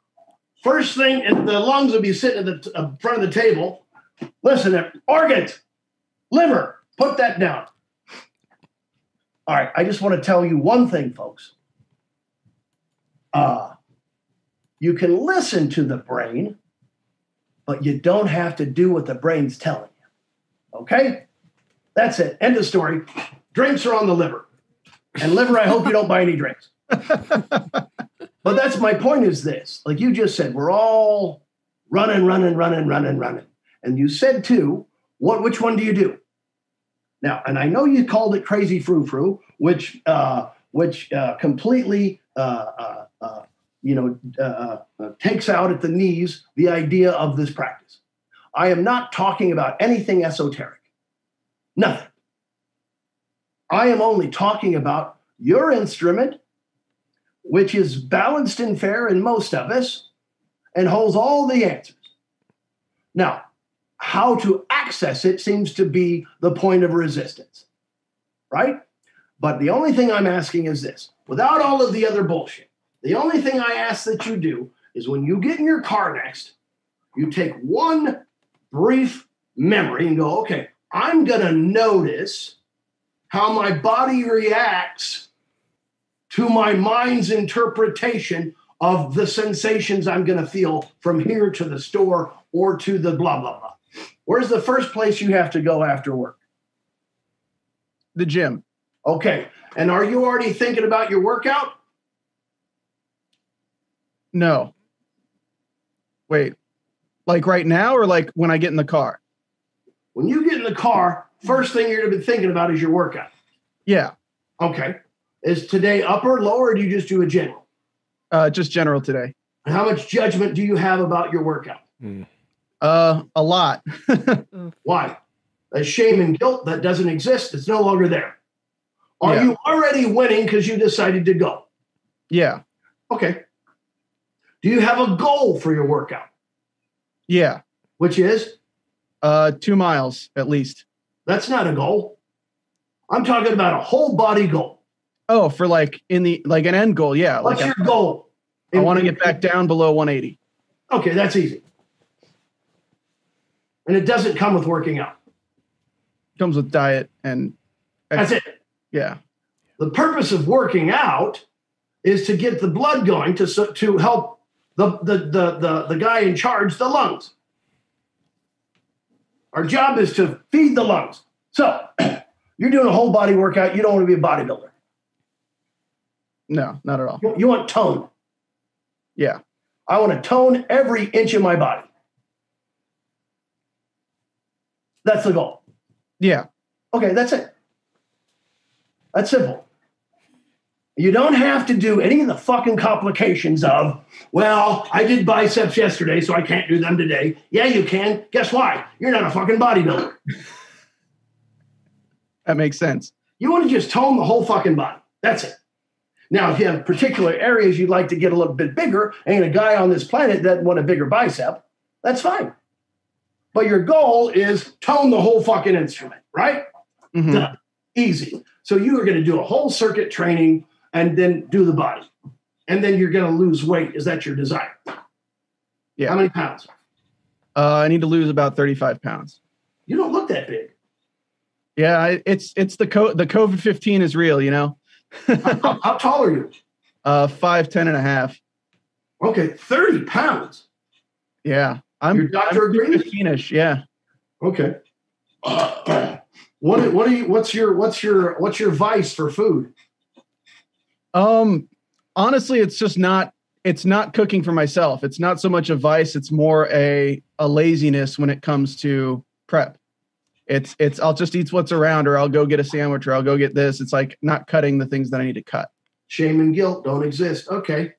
first thing, and the lungs would be sitting at the front of the table. Listen, organs, liver, put that down. All right, I just want to tell you one thing, folks. You can listen to the brain, but you don't have to do what the brain's telling you. Okay? That's it. End of story. Drinks are on the liver. And liver, I hope you don't buy any drinks. But that's my point is this. Like you just said, we're all running. And you said too, which one do you do? Now, and I know you called it crazy frou-frou, which completely takes out at the knees the idea of this practice. I am not talking about anything esoteric. Nothing. I am only talking about your instrument, which is balanced and fair in most of us and holds all the answers. Now, how to access it seems to be the point of resistance, right? But the only thing I'm asking is this, without all of the other bullshit, the only thing I ask that you do is when you get in your car next, you take one brief memory and go, okay, I'm going to notice how my body reacts to my mind's interpretation of the sensations I'm going to feel from here to the store or to the blah, blah, blah. Where's the first place you have to go after work? The gym. Okay. And are you already thinking about your workout? No. Wait. Like right now or like when I get in the car? When you get in the car, first thing you're going to be thinking about is your workout. Yeah. Okay. Is today upper, lower, or do you just do a general? Just general today. And how much judgment do you have about your workout? A lot. Why? A shame and guilt that doesn't exist. It's no longer there. Are you already winning because you decided to go? Yeah. Okay. Do you have a goal for your workout? Yeah. Which is? 2 miles at least. That's not a goal. I'm talking about a whole body goal. Oh, for like an end goal. Yeah. What's your goal? I want to get back down below 180. Okay, that's easy. And it doesn't come with working out. Comes with diet and that's it. Yeah. The purpose of working out is to get the blood going to help the guy in charge, the lungs. Our job is to feed the lungs. So you're doing a whole body workout. You don't want to be a bodybuilder. No, not at all. You want tone. Yeah. I want to tone every inch of my body. That's the goal. Yeah. Okay, that's it. That's simple. You don't have to do any of the fucking complications of, well, I did biceps yesterday, so I can't do them today. Yeah, you can. Guess why? You're not a fucking bodybuilder. That makes sense. You want to just tone the whole fucking body. That's it. Now, if you have particular areas you'd like to get a little bit bigger, and a guy on this planet that want a bigger bicep, that's fine. But your goal is tone the whole fucking instrument, right? Mm-hmm. Done. Easy. So you are going to do a whole circuit training and then do the body. And then you're going to lose weight. Is that your desire? Yeah. How many pounds? I need to lose about 35 pounds. You don't look that big. Yeah, it's the COVID-15 is real, you know? How tall are you? 5'10" and a half. Okay, 30 pounds. Yeah. Your doctor agrees? 15-ish, yeah. Okay. What's your vice for food? Honestly, it's not cooking for myself. It's not so much a vice, it's more a laziness when it comes to prep. It's I'll just eat what's around, or I'll go get a sandwich, or I'll go get this. It's like not cutting the things that I need to cut. Shame and guilt don't exist. Okay.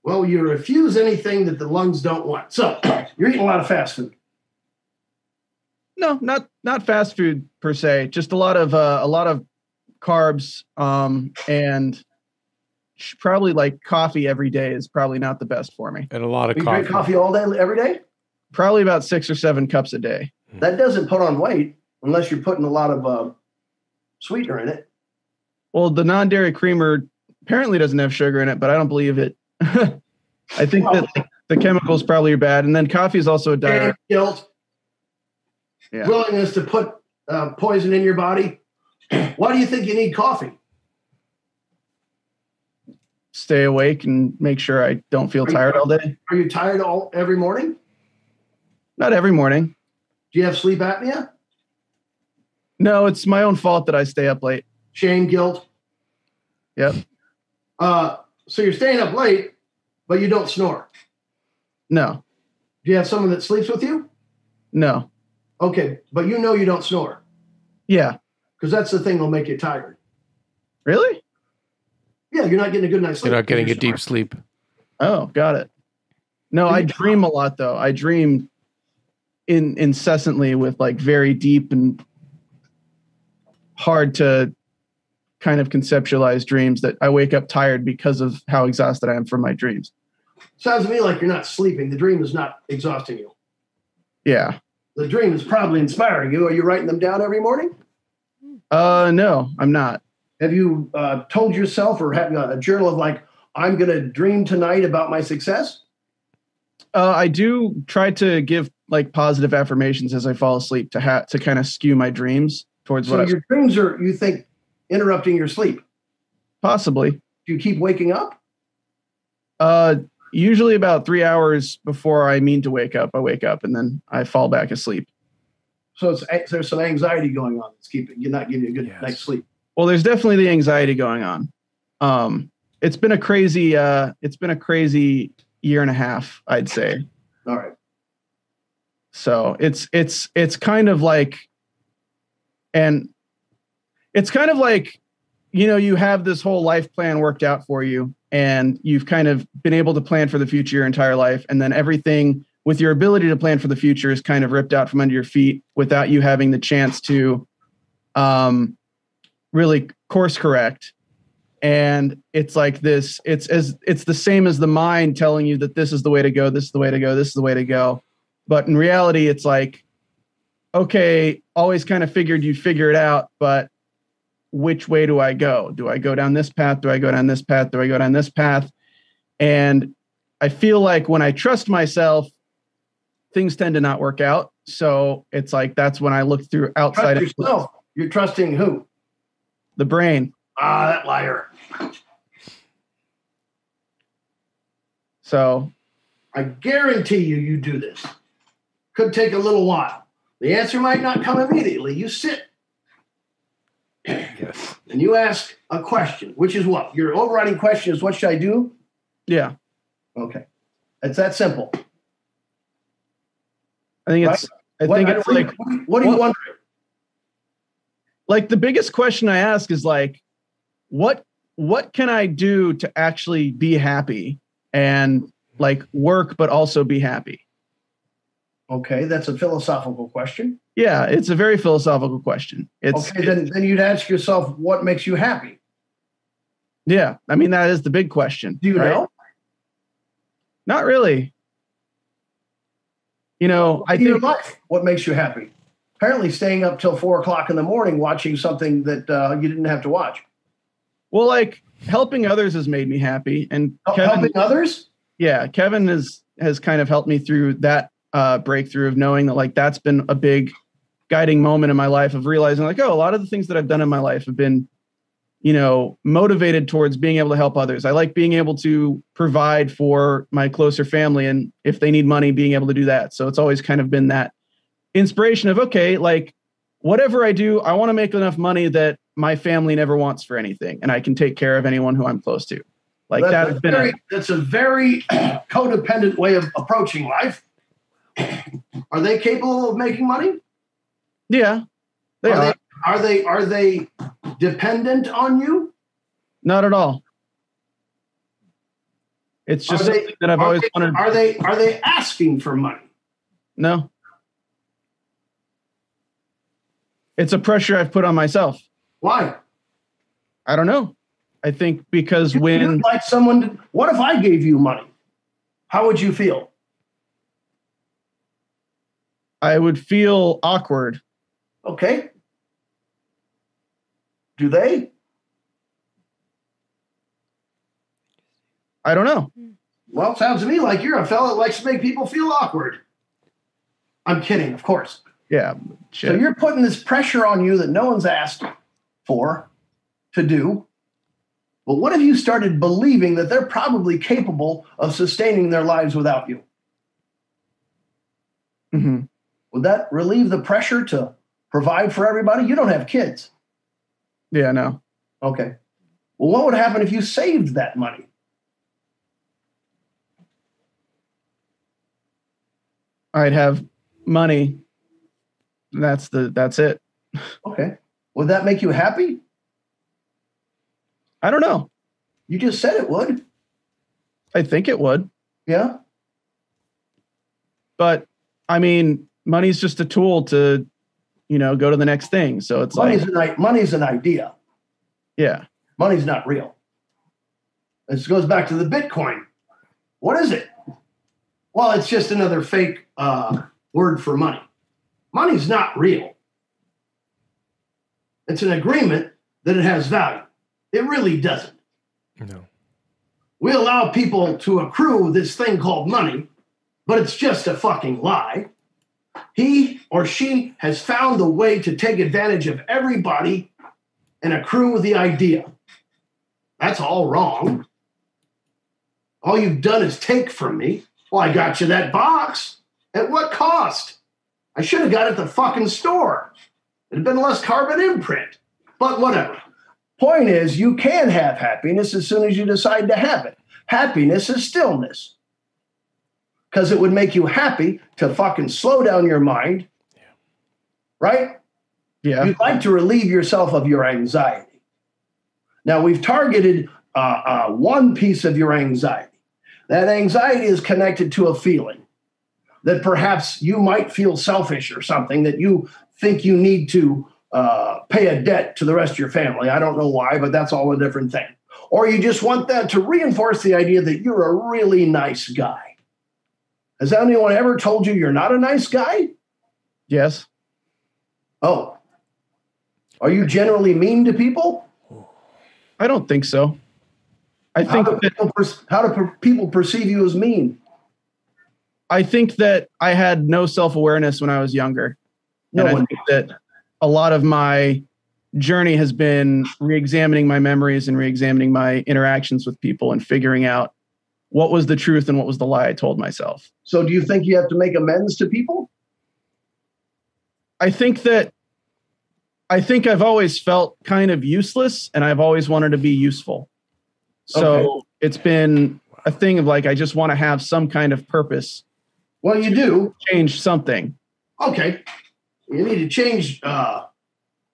Well, you refuse anything that the lungs don't want. So you're eating a lot of fast food. No, not fast food per se. Just a lot of carbs, and probably like coffee every day is probably not the best for me. And a lot of You coffee. drink coffee all day, every day? Probably about 6 or 7 cups a day. That doesn't put on weight unless you're putting a lot of sweetener in it. Well, the non-dairy creamer apparently doesn't have sugar in it, but I don't believe it. I think that the chemicals probably are bad. And then coffee is also a diuretic. Guilt, Yeah. willingness to put poison in your body. Why do you think you need coffee? Stay awake and make sure I don't feel tired all day. Are you tired every morning? Not every morning. Do you have sleep apnea? No, it's my own fault that I stay up late. Shame, guilt. Yep. So you're staying up late, but you don't snore. No. Do you have someone that sleeps with you? No. Okay, but you know you don't snore Yeah. because that's the thing that'll make you tired. Really? Yeah, you're not getting a good night's sleep. You're not getting a You're deep snoring. sleep. Oh, got it. No, I dream a lot though. I dream incessantly with like very deep and hard to kind of conceptualize dreams that I wake up tired because of how exhausted I am from my dreams. Sounds to me like you're not sleeping. The dream is not exhausting you. Yeah. The dream is probably inspiring you. Are you writing them down every morning? No, I'm not. Have you told yourself or have a journal of like, I'm going to dream tonight about my success? I do try to give like positive affirmations as I fall asleep to kind of skew my dreams towards So your dreams are, you think, interrupting your sleep. Possibly. Do you keep waking up? Usually about 3 hours before I mean to wake up, I wake up and then I fall back asleep. So there's some anxiety going on that's you're not giving you a good night's sleep. Well, there's definitely the anxiety going on. It's been a crazy year and a half, I'd say. All right. So it's kind of like, and it's kind of like, you have this whole life plan worked out for you and you've kind of been able to plan for the future your entire life. And then everything with your ability to plan for the future is kind of ripped out from under your feet without you having the chance to really course correct. And it's like this, it's the same as the mind telling you that this is the way to go. This is the way to go. This is the way to go. But in reality, it's like, okay, always kind of figured you'd figure it out, but which way do I go? Do I go down this path? Do I go down this path? Do I go down this path? And I feel like when I trust myself, things tend to not work out. So it's like, that's when I look through outside. Trust yourself. You're trusting who? The brain. Ah, that liar. So I guarantee you do this. Could take a little while. The answer might not come immediately. You sit. Yes. And you ask a question, which is what? Your overriding question is, what should I do? yeah, Okay. It's that simple. I think it's, I think it's like, what do you wondering? like the biggest question I ask is like, what can I do to actually be happy and like work, but also be happy? Okay, that's a philosophical question. Yeah, it's a very philosophical question. Then you'd ask yourself, what makes you happy? Yeah, I mean, that is the big question. Do you know? Not really. I In your think life, what makes you happy? Apparently staying up till 4 o'clock in the morning watching something that you didn't have to watch. well, like helping others has made me happy, and Helping others? yeah, Kevin has kind of helped me through that breakthrough of knowing that like that's been a big guiding moment in my life of realizing like, oh, a lot of the things that I've done in my life have been, motivated towards being able to help others. I like being able to provide for my closer family, and if they need money, being able to do that. So it's always kind of been that inspiration of, okay, like whatever I do, I want to make enough money that my family never wants for anything, and I can take care of anyone who I'm close to. Like that's a very codependent way of approaching life. Are they capable of making money? Yeah, they are. Are they dependent on you? Not at all. It's just something that I've always wanted. Are they asking for money? No. It's a pressure I've put on myself. Why? I don't know. I think because You'd like someone to, what if I gave you money? How would you feel? I would feel awkward. Okay. Do they? I don't know. Well, it sounds to me like you're a fella that likes to make people feel awkward. I'm kidding, of course. Yeah. So you're putting this pressure on you that no one's asked for to do. But what if you started believing that they're probably capable of sustaining their lives without you? Mm-hmm. Would that relieve the pressure to provide for everybody? You don't have kids. Yeah, no. Okay. Well, what would happen if you saved that money? I'd have money. That's it. Okay. Would that make you happy? I don't know. You just said it would. I think it would. Yeah. But I mean, money's just a tool to, go to the next thing. So it's money's an idea. Yeah. Money's not real. This goes back to the Bitcoin. What is it? Well, it's just another fake word for money. Money's not real. It's an agreement that it has value. It really doesn't. No. We allow people to accrue this thing called money, but it's just a fucking lie. He or she has found the way to take advantage of everybody and accrue the idea. That's all wrong. All you've done is take from me. Well, I got you that box. At what cost? I should have got it at the fucking store. It'd been less carbon imprint. But whatever. Point is, you can have happiness as soon as you decide to have it. Happiness is stillness. Because it would make you happy to fucking slow down your mind. Right? Yeah. You'd like to relieve yourself of your anxiety. Now, we've targeted one piece of your anxiety. That anxiety is connected to a feeling that perhaps you might feel selfish or something, that you think you need to pay a debt to the rest of your family. I don't know why, but that's all a different thing. Or you just want that to reinforce the idea that you're a really nice guy. Has anyone ever told you you're not a nice guy? Yes. Oh. Are you generally mean to people? I don't think so. I think how do people perceive you as mean? I think that I had no self-awareness when I was younger. No and I think that a lot of my journey has been re-examining my memories and re-examining my interactions with people and figuring out what was the truth and what was the lie I told myself. So do you think you have to make amends to people? I think I've always felt kind of useless and I've always wanted to be useful. So It's been a thing of like, I just want to have some kind of purpose. Well, you do. Change something. Okay. You need to change,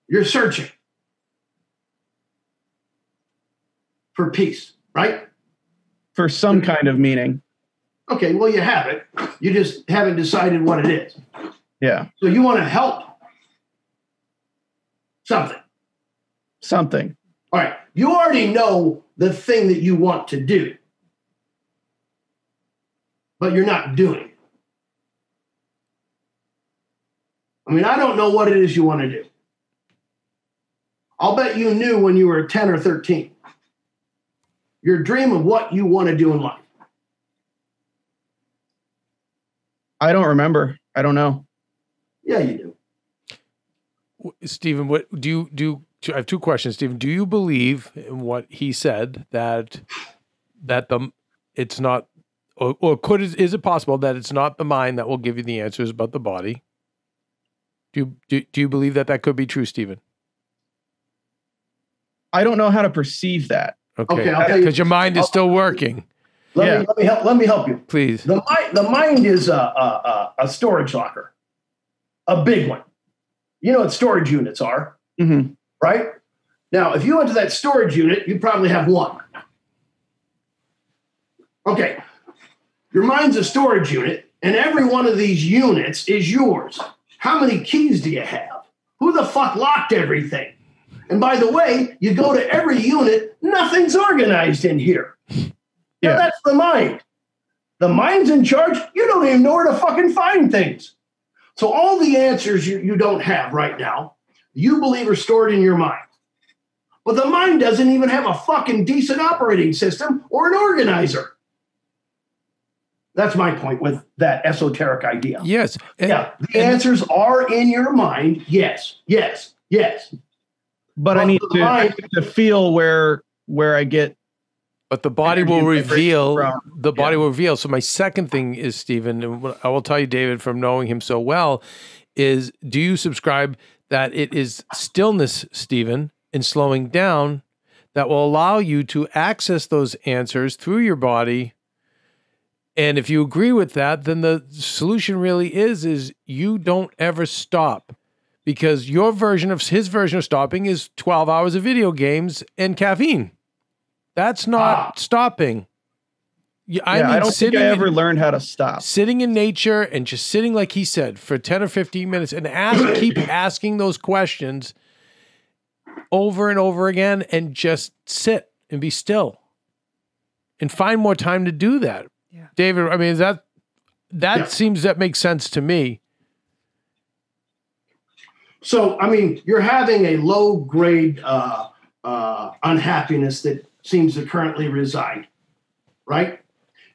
you're searching for peace, right? For some kind of meaning. Okay, well, you have it. You just haven't decided what it is. Yeah. So you want to help something. Something. All right. You already know the thing that you want to do, but you're not doing it. I mean, I don't know what it is you want to do. I'll bet you knew when you were 10 or 13. Your dream of what you want to do in life. I don't remember. I don't know. Yeah, you do. Stephen, what do you do? I have two questions, Stephen. Do you believe in what he said that it's not, or is it possible that it's not the mind that will give you the answers about the body? Do you believe that could be true, Stephen? I don't know how to perceive that. Okay, because your mind is still working. Let me help you. Please. The mind is a storage locker, a big one. You know what storage units are? Mm-hmm. right? Now, if you went to that storage unit, you'd probably have one. Okay, your mind's a storage unit, and every one of these units is yours. How many keys do you have? Who the fuck locked everything? And by the way, you go to every unit, nothing's organized in here. Yeah. Now, that's the mind. The mind's in charge. You don't even know where to fucking find things. So all the answers you don't have right now, you believe are stored in your mind. But the mind doesn't even have a fucking decent operating system or an organizer. That's my point with that esoteric idea. Yes. The answers are in your mind. Yes. But I need to feel where I get. But the body will reveal. The body will reveal. So my second thing is, Stephen, and what I will tell you, David, from knowing him so well, is do you subscribe that it is stillness, Stephen, and slowing down that will allow you to access those answers through your body? And if you agree with that, then the solution really is you don't ever stop, because his version of stopping is 12 hours of video games and caffeine. That's not stopping. I don't think I ever learned how to stop. Sitting in nature and just sitting, like he said, for 10 or 15 minutes and keep asking those questions over and over again, and just sit and be still and find more time to do that. Yeah. David, I mean, that makes sense to me. So, I mean, you're having a low grade unhappiness that seems to currently reside, right?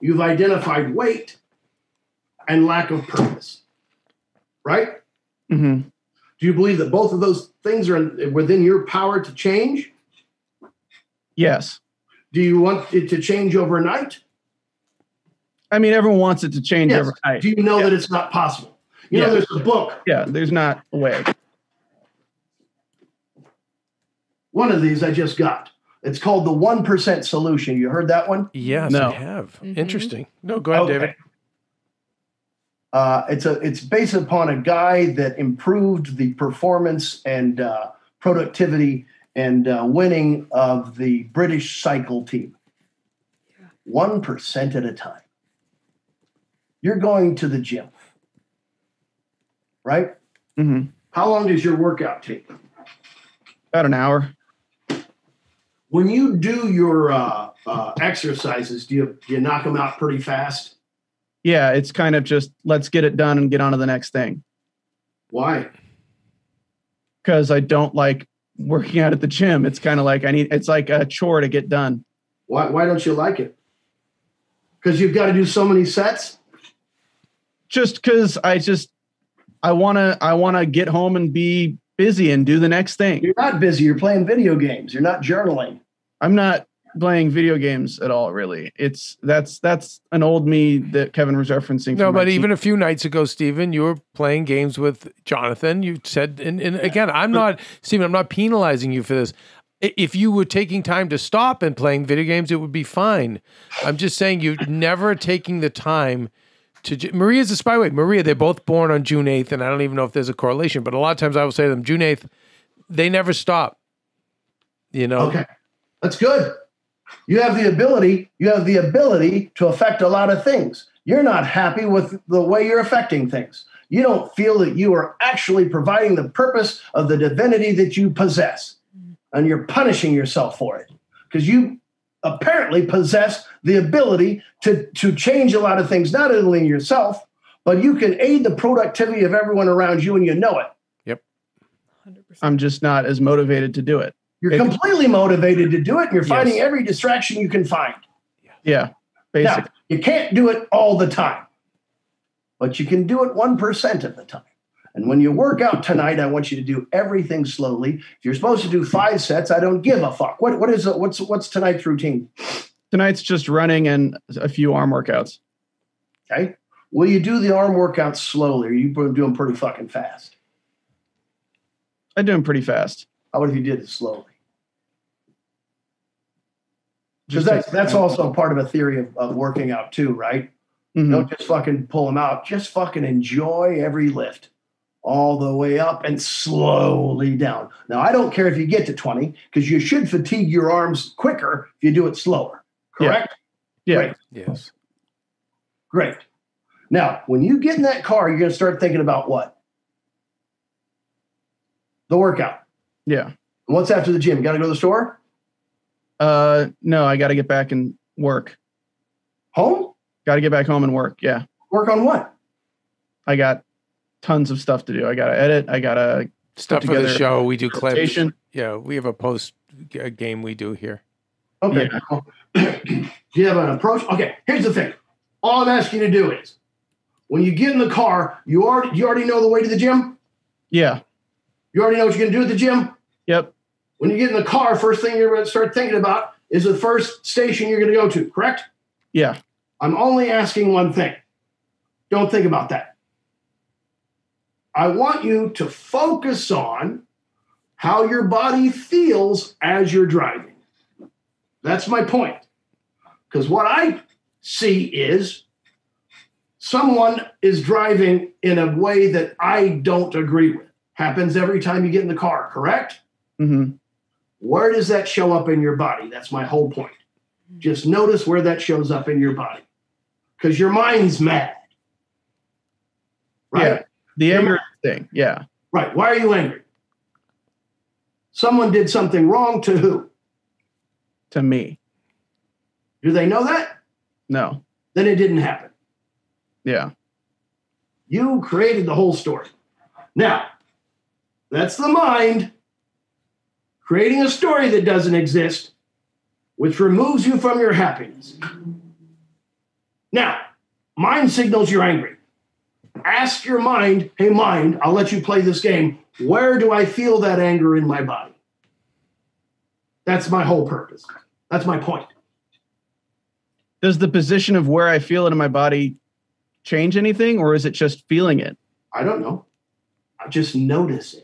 You've identified weight and lack of purpose, right? Mm-hmm. Do you believe that both of those things are within your power to change? Yes. Do you want it to change overnight? I mean, everyone wants it to change overnight. Do you know that it's not possible? You know, there's a book. Yeah, there's not a way. One of these I just got. It's called the 1% Solution. You heard that one? Yes, no. I have. Mm-hmm. Interesting. No, go ahead, David. It's based upon a guy that improved the performance and productivity and winning of the British cycle team. 1% at a time. You're going to the gym, right? Mm-hmm. How long does your workout take? About an hour. When you do your exercises, do you knock them out pretty fast? Yeah, it's kind of just let's get it done and get on to the next thing. Why? Because I don't like working out at the gym. It's kind of like it's like a chore to get done. Why don't you like it? Because you've got to do so many sets? Just because I wanna get home and be busy and do the next thing. You're not busy. You're playing video games. You're not journaling. I'm not playing video games at all, really. That's an old me that Kevin was referencing. No, but even a few nights ago, Stephen, you were playing games with Jonathan. You said, and again, I'm not penalizing you for this. If you were taking time to stop and playing video games, it would be fine. I'm just saying you're never taking the time to. Maria's a spy. Wait, Maria, they're both born on June 8th, and I don't even know if there's a correlation, but a lot of times I will say to them, June 8th, they never stop. You know? Okay. That's good. You have the ability to affect a lot of things. You're not happy with the way you're affecting things. You don't feel that you are actually providing the purpose of the divinity that you possess. And you're punishing yourself for it because you apparently possess the ability to change a lot of things, not only in yourself, but you can aid the productivity of everyone around you, and you know it. Yep. 100%. I'm just not as motivated to do it. You're completely motivated to do it, and you're finding every distraction you can find. Yeah, basically. Now, you can't do it all the time, but you can do it 1% of the time. And when you work out tonight, I want you to do everything slowly. If you're supposed to do 5 sets, I don't give a fuck. What's tonight's routine? Tonight's just running and a few arm workouts. Okay. Will you do the arm workouts slowly, or are you doing them pretty fucking fast? I do them pretty fast. How about if you did it slowly? Because that's also part of a theory of working out too, right? Mm-hmm. Don't just fucking pull them out. Just fucking enjoy every lift. all the way up and slowly down. Now, I don't care if you get to 20 because you should fatigue your arms quicker if you do it slower. Correct? Yeah. Great. Yes. Great. Now, when you get in that car, you're going to start thinking about what? The workout. Yeah. And what's after the gym? Got to go to the store? No, I got to get back and work. Home? Got to get back home and work. Yeah. Work on what? I got tons of stuff to do. I got to edit. I got to Stuff for the show. We do clips. presentation. Yeah, we have a post game we do here. Okay. Do you have an approach? Okay, here's the thing. All I'm asking you to do is, when you get in the car, you already know the way to the gym? Yeah. You already know what you're going to do at the gym? Yep. When you get in the car, first thing you're going to start thinking about is the first station you're going to go to, correct? Yeah. I'm only asking one thing. Don't think about that. I want you to focus on how your body feels as you're driving. That's my point. Because what I see is someone is driving in a way that I don't agree with. Happens every time you get in the car, correct? Mm-hmm. Where does that show up in your body? That's my whole point. Just notice where that shows up in your body. Because your mind's mad. Right? Yeah. The anger thing. Yeah. Right. Why are you angry? Someone did something wrong to who? To me. Do they know that? No. Then it didn't happen. Yeah. You created the whole story. Now, that's the mind creating a story that doesn't exist, which removes you from your happiness. Now, mind signals you're angry. Ask your mind, hey, mind, I'll let you play this game. Where do I feel that anger in my body? That's my whole purpose. That's my point. Does the position of where I feel it in my body change anything, or is it just feeling it? I don't know. I just notice it.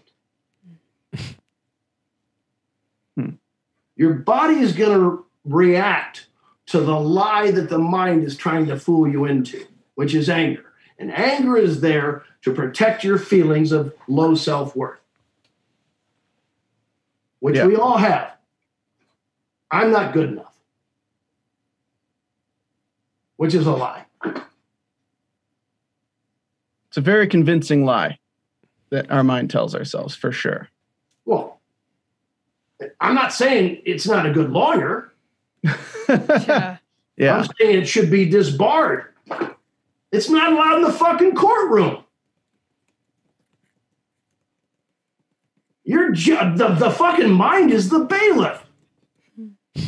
Your body is going to react to the lie that the mind is trying to fool you into, which is anger. And anger is there to protect your feelings of low self-worth, which we all have. I'm not good enough, which is a lie. It's a very convincing lie that our mind tells ourselves, for sure. Well, I'm not saying it's not a good lawyer. Yeah. Yeah. I'm saying it should be disbarred. It's not allowed in the fucking courtroom. The fucking mind is the bailiff.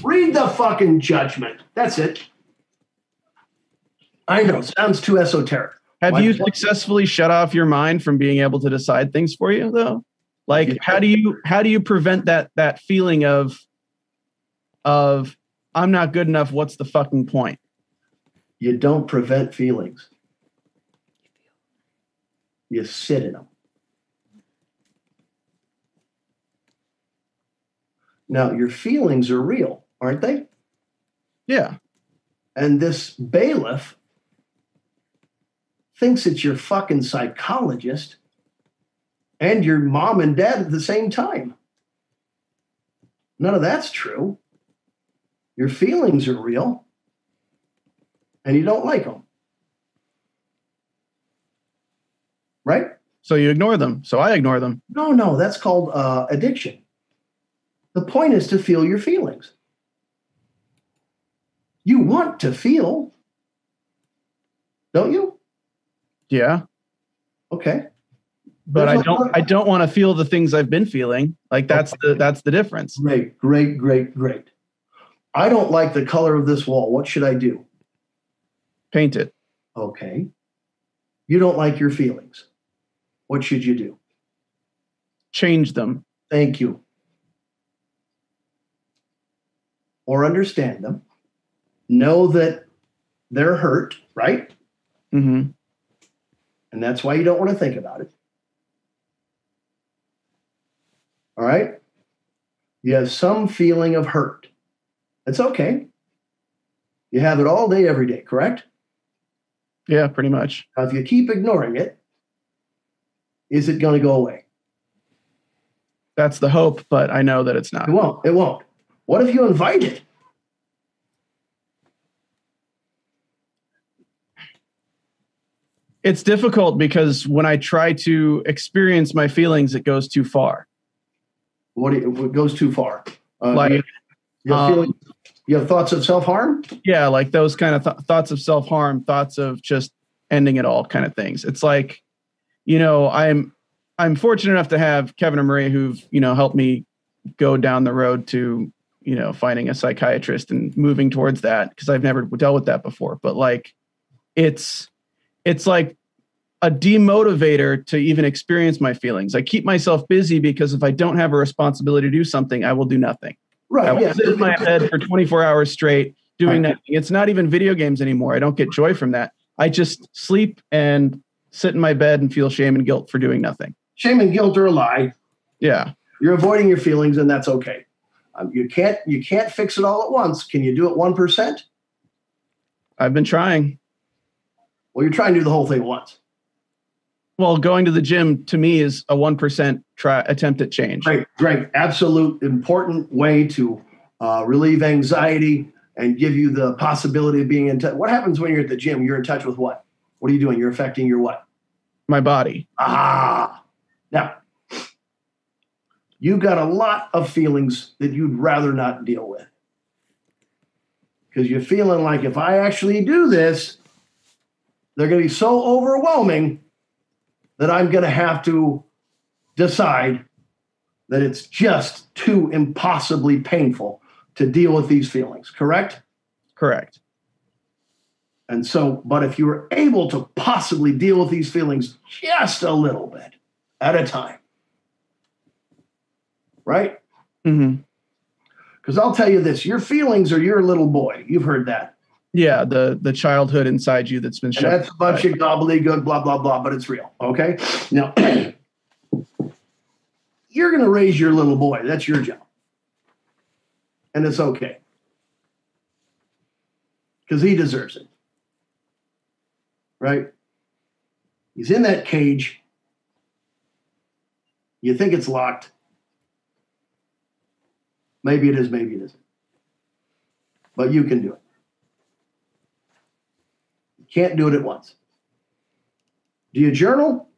Read the fucking judgment. That's it. I know. Sounds too esoteric. Have you successfully shut off your mind from being able to decide things for you, though? Like, how do you prevent that feeling of I'm not good enough? What's the fucking point? You don't prevent feelings. You sit in them. Now, your feelings are real, aren't they? Yeah. And this bailiff thinks it's your fucking psychologist and your mom and dad at the same time. None of that's true. Your feelings are real and you don't like them. Right? So you ignore them. So I ignore them. No, that's called addiction. The point is to feel your feelings. You want to feel, don't you? Yeah. Okay. But I don't want to feel the things I've been feeling. Like that's the difference. Great. I don't like the color of this wall. What should I do? Paint it. Okay. You don't like your feelings. What should you do? Change them. Thank you. Or understand them. Know that they're hurt, right? Mm-hmm. And that's why you don't want to think about it. All right? You have some feeling of hurt. It's okay. You have it all day, every day, correct? Yeah, pretty much. Now, if you keep ignoring it, is it going to go away? That's the hope, but I know that it's not. It won't. It won't. What if you invite it? It's difficult because when I try to experience my feelings, it goes too far. What goes too far? Like, you have thoughts of self-harm? Yeah, like those kind of thoughts of self-harm, thoughts of just ending it all kind of things. It's like, I'm fortunate enough to have Kevin and Maria who've, helped me go down the road to, finding a psychiatrist and moving towards that, because I've never dealt with that before. But like, it's like a demotivator to even experience my feelings. I keep myself busy because if I don't have a responsibility to do something, I will do nothing. Right. I will sit in my bed for 24 hours straight doing nothing. It's not even video games anymore. I don't get joy from that. I just sleep and sit in my bed and feel shame and guilt for doing nothing. Shame and guilt are a lie. Yeah. You're avoiding your feelings, and that's okay. You can't fix it all at once. Can you do it 1%? I've been trying. Well, you're trying to do the whole thing at once. Well, going to the gym to me is a 1% attempt at change. Great. Absolute important way to relieve anxiety and give you the possibility of being in touch. What happens when you're at the gym? You're in touch with what? What are you doing? You're affecting your what? My body. Now, you've got a lot of feelings that you'd rather not deal with. Because you're feeling like if I actually do this, they're going to be so overwhelming that I'm going to have to decide that it's just too impossibly painful to deal with these feelings, correct? Correct. And so, but if you were able to possibly deal with these feelings just a little bit at a time, right? Mm-hmm. Because I'll tell you this, your feelings are your little boy. You've heard that. Yeah, the childhood inside you that's been shut. That's a bunch of gobbledygook, blah, blah, blah, but it's real, okay? Now, you're going to raise your little boy. That's your job. And it's okay. Because he deserves it. Right? He's in that cage. You think it's locked. Maybe it is, maybe it isn't. But you can do it. You can't do it at once. Do you journal?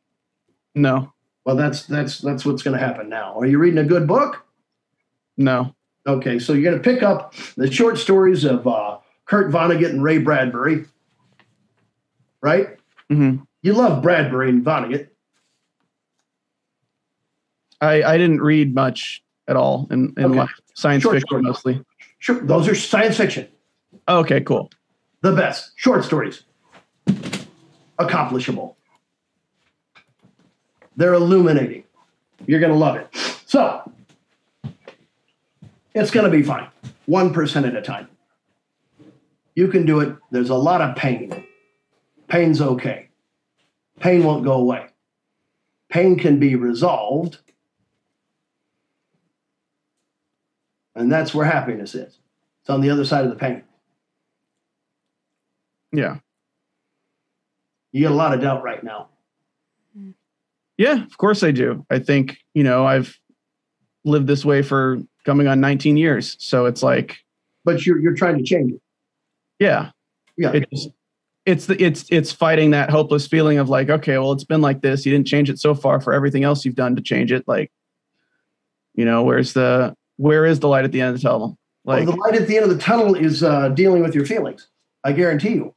No. Well, that's what's going to happen now. Are you reading a good book? No. Okay, so you're going to pick up the short stories of Kurt Vonnegut and Ray Bradbury, right? Mm-hmm. You love Bradbury and Vonnegut. I didn't read much at all in life. Science fiction mostly. Sure, those are science fiction. Okay, cool. The best. Short stories. Accomplishable. They're illuminating. You're going to love it. So, it's going to be fine. 1% at a time. You can do it. There's a lot of pain. Pain's okay. Pain won't go away. Pain can be resolved. And that's where happiness is. It's on the other side of the pain. Yeah. You get a lot of doubt right now. Yeah, of course I do. I think, I've lived this way for coming on 19 years. So it's like. But you're trying to change it. Yeah. Yeah. It's fighting that hopeless feeling of like, okay, well, it's been like this. You didn't change it so far for everything else you've done to change it. Like, where is the light at the end of the tunnel? Like, the light at the end of the tunnel is dealing with your feelings. I guarantee you.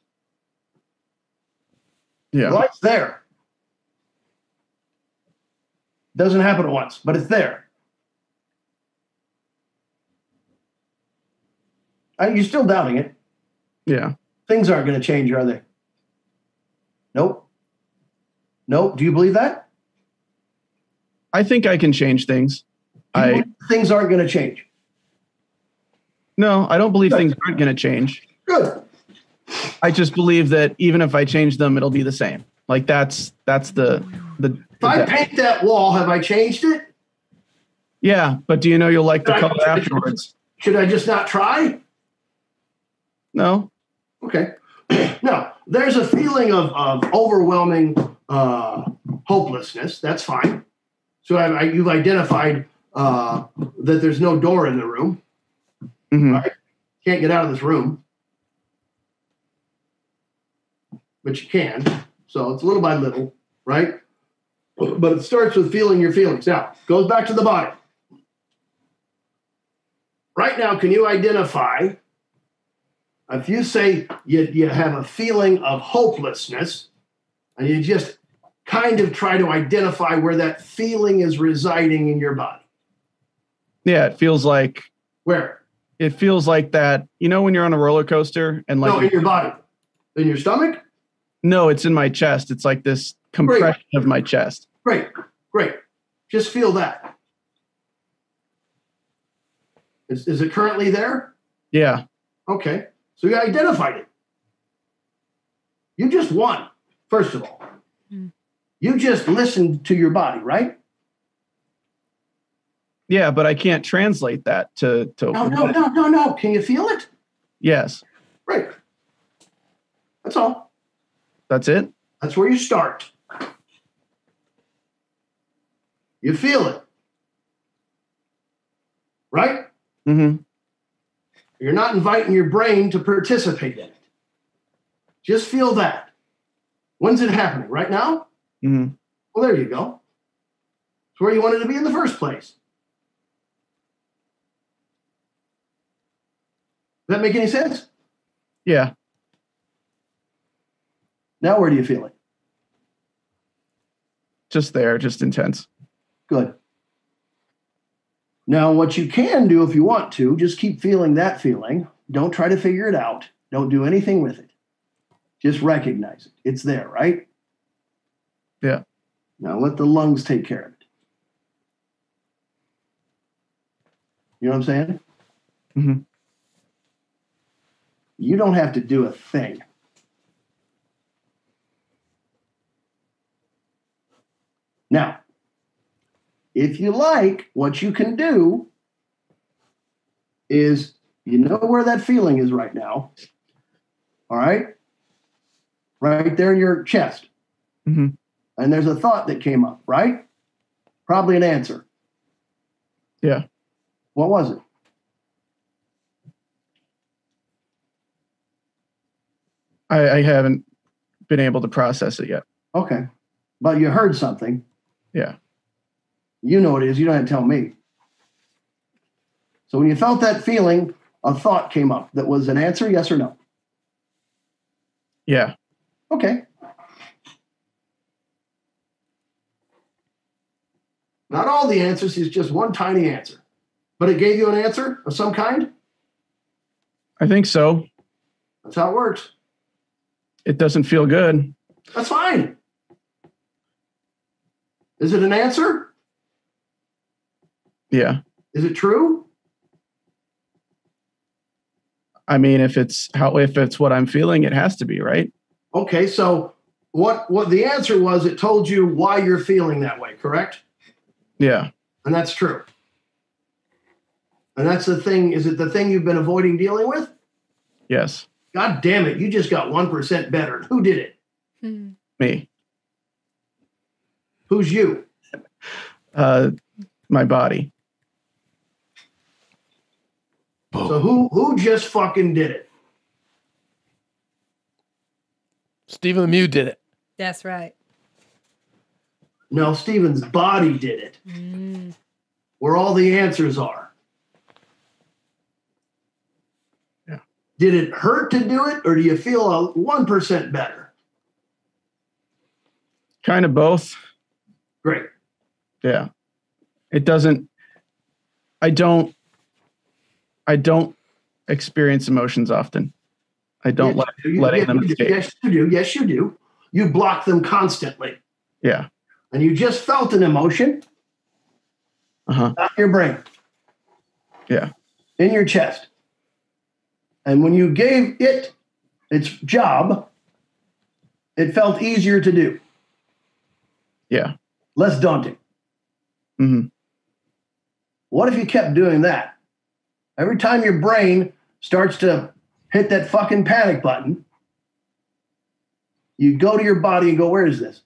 Yeah. The light's there. Doesn't happen at once, but it's there. You're still doubting it. Yeah. Things aren't going to change, are they? Nope. Do you believe that? I think I can change things. Things aren't going to change. No, I don't believe things aren't going to change. Good. I just believe that even if I change them, it'll be the same. Like that's the. If I paint that wall, have I changed it? Yeah, but do you know you'll like the color afterwards? Should I just not try? No. Okay. No, there's a feeling of overwhelming hopelessness hopelessness. That's fine. So you've identified that there's no door in the room. Mm-hmm. Right? Can't get out of this room. But you can. So it's little by little, right? But it starts with feeling your feelings. Now, goes back to the body. Right now, can you identify, if you say you have a feeling of hopelessness, and you just kind of try to identify where that feeling is residing in your body? Yeah, it feels like... Where? It feels like that, when you're on a roller coaster and like... No, in your body. In your stomach? No, it's in my chest. It's like this compression of my chest. Great. Just feel that. Is it currently there? Yeah. Okay. So you identified it. You just won, first of all. You just listened to your body, right? Yeah, but I can't translate that to No. Can you feel it? Yes. Right. That's all. That's it? That's where you start. You feel it. Right? Mm-hmm. You're not inviting your brain to participate in it. Just feel that. When's it happening? Right now? Mm-hmm. Well, there you go. It's where you wanted to be in the first place. Does that make any sense? Yeah. Now where do you feel it? Just there, just intense. Good. Now, what you can do if you want to, just keep feeling that feeling. Don't try to figure it out. Don't do anything with it. Just recognize it. It's there, right? Yeah. Now let the lungs take care of it. You know what I'm saying? Mm-hmm. You don't have to do a thing. Now, if you like, what you can do is, you know where that feeling is right now. All right? Right there in your chest. Mm-hmm. And there's a thought that came up, right? Probably an answer. Yeah. What was it? I haven't been able to process it yet. Okay. But you heard something. Yeah. You know what it is. You don't have to tell me. So when you felt that feeling, a thought came up that was an answer, yes or no? Yeah. Okay. Not all the answers, it's just one tiny answer. But it gave you an answer of some kind? I think so. That's how it works. It doesn't feel good. That's fine. Is it an answer? Yeah. Is it true? I mean, if it's what I'm feeling, it has to be, right? Okay, so what the answer was, it told you why you're feeling that way, correct? Yeah. And that's true. And that's the thing. Is it the thing you've been avoiding dealing with? Yes. God damn it. You just got 1% better. Who did it? Me. Who's you? My body. So who just fucking did it? Stephen Lemieux did it. That's right. No, Stephen's body did it. Where all the answers are. Yeah. Did it hurt to do it, or do you feel a 1% better? Kind of both. Great. Yeah. It doesn't. I don't experience emotions often. I don't letting them escape. Yes, you do. Yes, you do. You block them constantly. Yeah. And you just felt an emotion. Not your brain. Yeah. In your chest. And when you gave it its job, it felt easier to do. Yeah. Less daunting. Mm-hmm. What if you kept doing that? Every time your brain starts to hit that fucking panic button, you go to your body and go, where is this?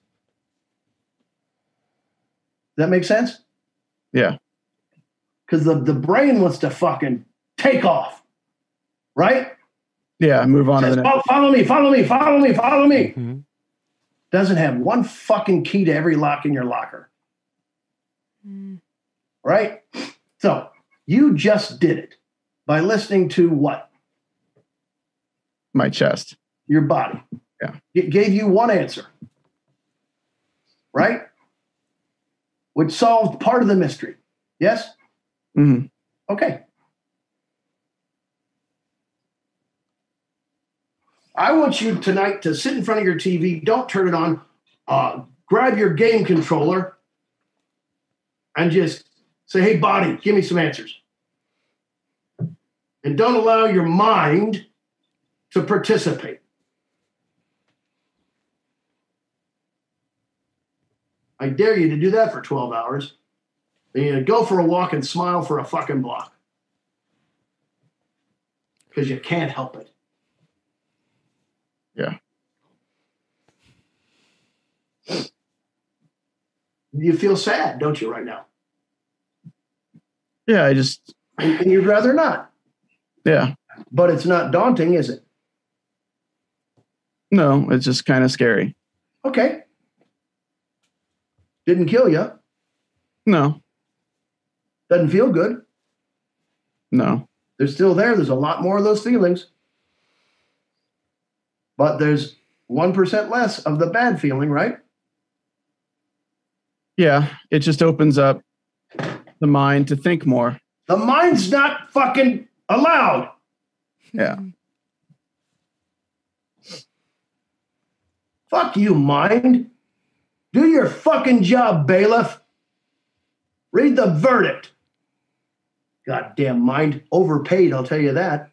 that make sense? Yeah. Because the brain wants to fucking take off, right? Yeah, move on to the Says, next. "Oh, follow me, follow me, follow me, follow me." Mhm. Doesn't have one fucking key to every lock in your locker. Right? So you just did it by listening to what? My chest. Your body. Yeah. It gave you one answer. Right? Which solved part of the mystery. Yes? Mhm. Okay. I want you tonight to sit in front of your TV. Don't turn it on. Grab your game controller and just say, "Hey, body, give me some answers." And don't allow your mind to participate. I dare you to do that for 12 hours. And you go for a walk and smile for a fucking block. Because you can't help it. Yeah. You feel sad, don't you, right now? Yeah, I just, And you'd rather not. yeah. But it's not daunting, is it? No, it's just kind of scary. Okay. Didn't kill you. No, Doesn't feel good. no. They're still there. There's a lot more of those feelings. But there's 1% less of the bad feeling, right? Yeah, it just opens up the mind to think more. The mind's not fucking allowed. Yeah. Fuck you, mind. Do your fucking job, bailiff. Read the verdict. Goddamn mind. Overpaid, I'll tell you that.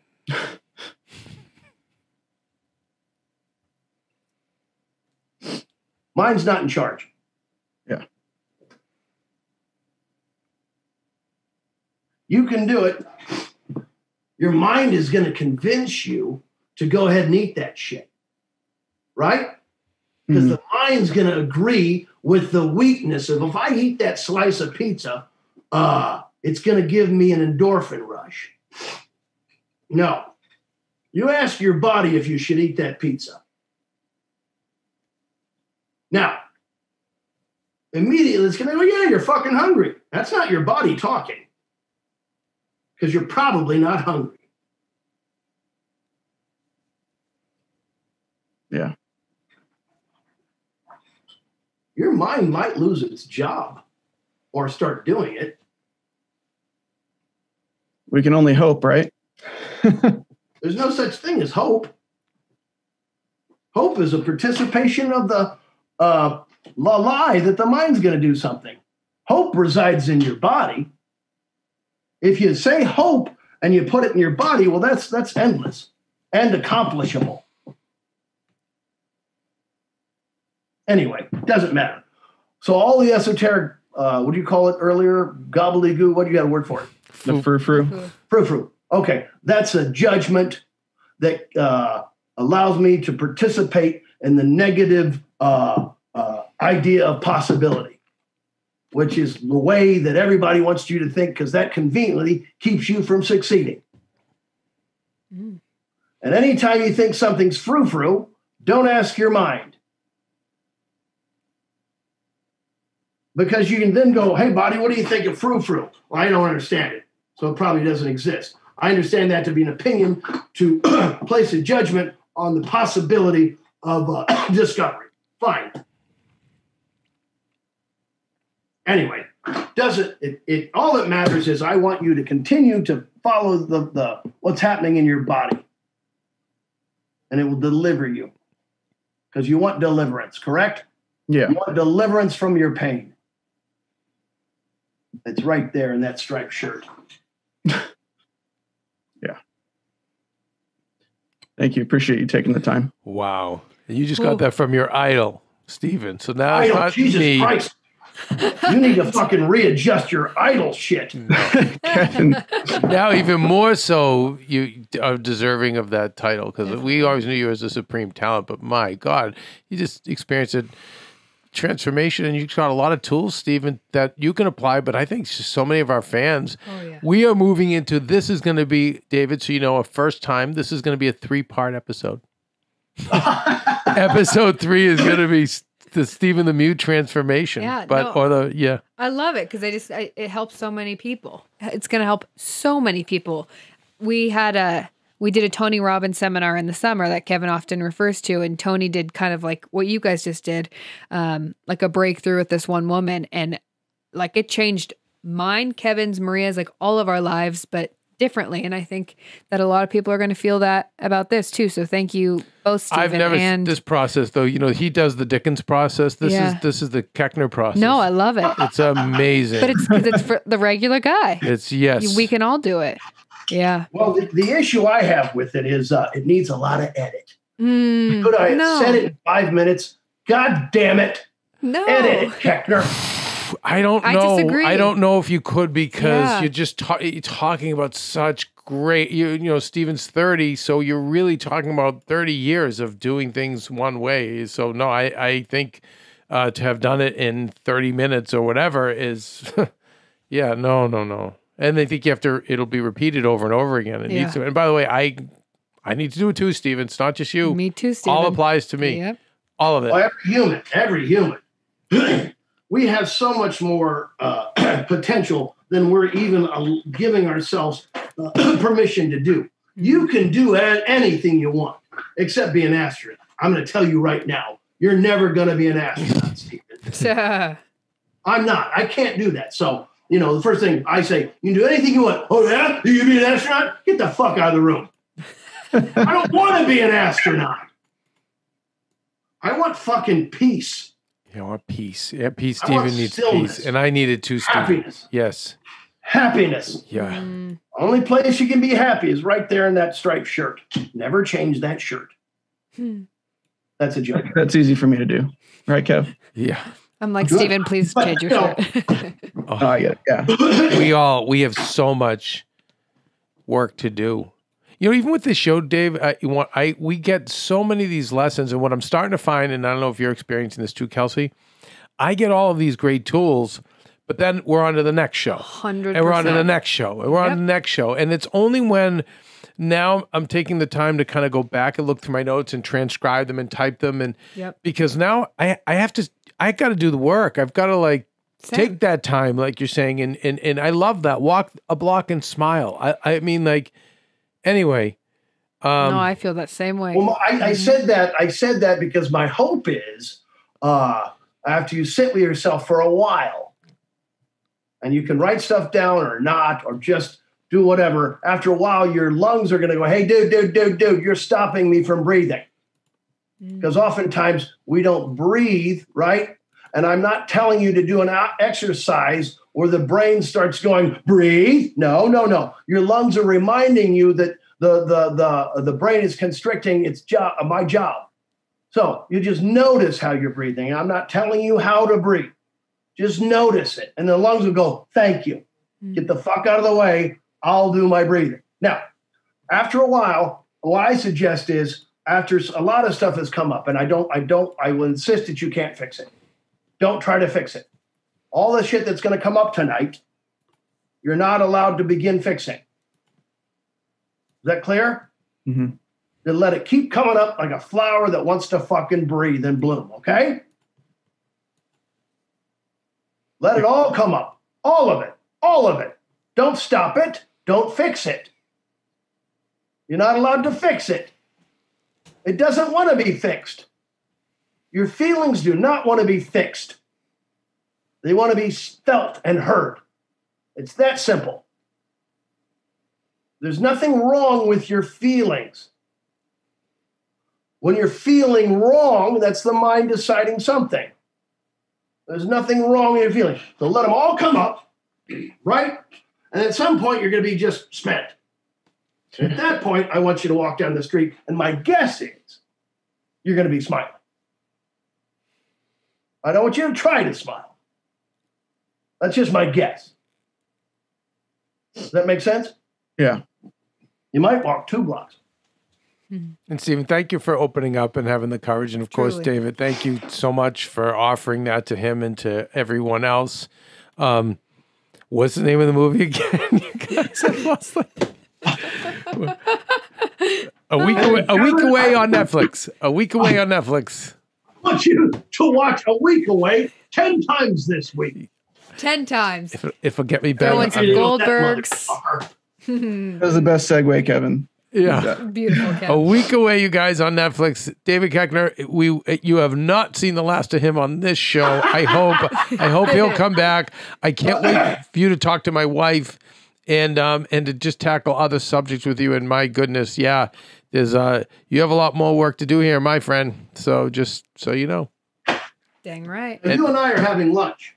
Mind's not in charge. Yeah. You can do it. Your mind is going to convince you to go ahead and eat that shit. Right? Because the mind's going to agree with the weakness of, if I eat that slice of pizza, it's going to give me an endorphin rush. No. You ask your body if you should eat that pizza. Now, immediately it's going to go, yeah, you're fucking hungry. That's not your body talking. Because you're probably not hungry. Yeah. Your mind might lose its job or start doing it. We can only hope, right? There's no such thing as hope. Hope is a participation of the lie that the mind's going to do something. Hope resides in your body. If you say hope and you put it in your body, well, that's endless and accomplishable. Anyway, doesn't matter. So all the esoteric, what do you call it earlier? Gobbledygook, what do you got a word for it? The frou-frou. Frou-frou. Okay, that's a judgment that allows me to participate in the negative idea of possibility, which is the way that everybody wants you to think, because that conveniently keeps you from succeeding. And anytime you think something's frou-frou, don't ask your mind. Because you can then go, "Hey, body, what do you think of frou-frou?" Well, I don't understand it, so it probably doesn't exist. I understand that to be an opinion, to place a judgment on the possibility of discovery. Fine. Anyway, all that matters is I want you to continue to follow the what's happening in your body, and it will deliver you, because you want deliverance, correct? Yeah. You want deliverance from your pain. It's right there in that striped shirt. Yeah. Thank you. Appreciate you taking the time. Wow. And you just got that from your idol, Steven. So now it's Idol, not Jesus me. Christ. You need to fucking readjust your idol shit. Now even more so you are deserving of that title, because we always knew you as a supreme talent, but my God, you just experienced it transformation, and you've got a lot of tools, Stephen, that you can apply. But I think so many of our fans, we are moving into, this is going to be, David, so you know, a first time, this is going to be a 3-part episode. Episode 3 is going to be the Stephen the Mute transformation. Yeah, I love it because it helps so many people. It's going to help so many people. We did a Tony Robbins seminar in the summer that Kevin often refers to, and Tony did kind of like what you guys just did, like a breakthrough with this one woman, and like it changed mine, Kevin's, Maria's, like all of our lives, but differently. And I think that a lot of people are going to feel that about this too. So thank you both, Stephen. I've never seen this process though. You know, he does the Dickens process. This is the Koechner process. No, I love it. It's amazing. But it's for the regular guy. We can all do it. Yeah. Well, the issue I have with it is it needs a lot of edit. Could I have said it in 5 minutes? God damn it. No. Edit it, Koechner. I don't know. Disagree. I don't know if you could, because you're just talking about such great, you know, Stephen's 30. So you're really talking about 30 years of doing things one way. So no, I think to have done it in 30 minutes or whatever is, no. And I think it'll be repeated over and over again. It needs to. And by the way, I need to do it too, Stephen. It's not just you. Me too, Stephen. All applies to me. Yep. All of it. Well, every human. We have so much more potential than we're even giving ourselves permission to do. You can do anything you want, except be an astronaut. I'm going to tell you right now, you're never going to be an astronaut, Stephen. I'm not. I can't do that. So, you know, the first thing I say, you can do anything you want. Oh, yeah? You can be an astronaut? Get the fuck out of the room. I don't want to be an astronaut. I want fucking peace. You want peace. Yeah, peace. Stephen needs peace. And I need it too, Stephen. Happiness. Yes. Happiness. Yeah. Only place you can be happy is right there in that striped shirt. Never change that shirt. That's a joke. That's easy for me to do. Right, Kev? Yeah. I'm like, Stephen, please change your shirt. I get it. Yeah. We have so much work to do. You know, even with this show, Dave, we get so many of these lessons, and what I'm starting to find, and I don't know if you're experiencing this too, Kelsey, I get all of these great tools, but then we're on to the next show. 100%. And we're on to the next show. And we're on to the next show. And it's only when now I'm taking the time to kind of go back and look through my notes and transcribe them and type them. And because now I got to do the work. I've got to take that time, like you're saying. And I love that. Walk a block and smile. I mean, like, anyway. No, I feel that same way. Well, I said that because my hope is after you sit with yourself for a while and you can write stuff down or not, or just do whatever. After a while, your lungs are going to go, hey, dude, you're stopping me from breathing. Because oftentimes we don't breathe, right? And I'm not telling you to do an exercise where the brain starts going, breathe. No. Your lungs are reminding you that the brain is constricting its job, my job. So you just notice how you're breathing. I'm not telling you how to breathe. Just notice it. And the lungs will go, thank you. Get the fuck out of the way. I'll do my breathing. Now, after a while, what I suggest is, after a lot of stuff has come up, and I will insist that you can't fix it. Don't try to fix it. All the shit that's going to come up tonight, you're not allowed to begin fixing. Is that clear? Mm-hmm. Then let it keep coming up like a flower that wants to fucking breathe and bloom, okay? Let it all come up. All of it. Don't stop it. Don't fix it. You're not allowed to fix it. It doesn't want to be fixed. Your feelings do not want to be fixed. They want to be felt and heard. It's that simple. There's nothing wrong with your feelings. When you're feeling wrong, that's the mind deciding something. There's nothing wrong with your feelings. So let them all come up, right? And at some point, you're going to be just spent. And at that point, I want you to walk down the street, and my guess is you're going to be smiling. I don't want you to try to smile. That's just my guess. Does that make sense? Yeah. You might walk 2 blocks. And Stephen, thank you for opening up and having the courage. And of course, David, thank you so much for offering that to him and to everyone else. What's the name of the movie again? You guys have lost a week away on Netflix. A week away on Netflix. I want you to watch A Week Away 10 times this week. 10 times. If it'll get me better. Throw in some Goldbergs. That was the best segue, Kevin. Yeah. Beautiful, Kevin. A week away, you guys, on Netflix. David Koechner, you have not seen the last of him on this show. I hope he'll come back. I can't wait for you to talk to my wife and to just tackle other subjects with you. And my goodness, yeah, there's you have a lot more work to do here, my friend. So just so you know. Dang right. And you and I are having lunch.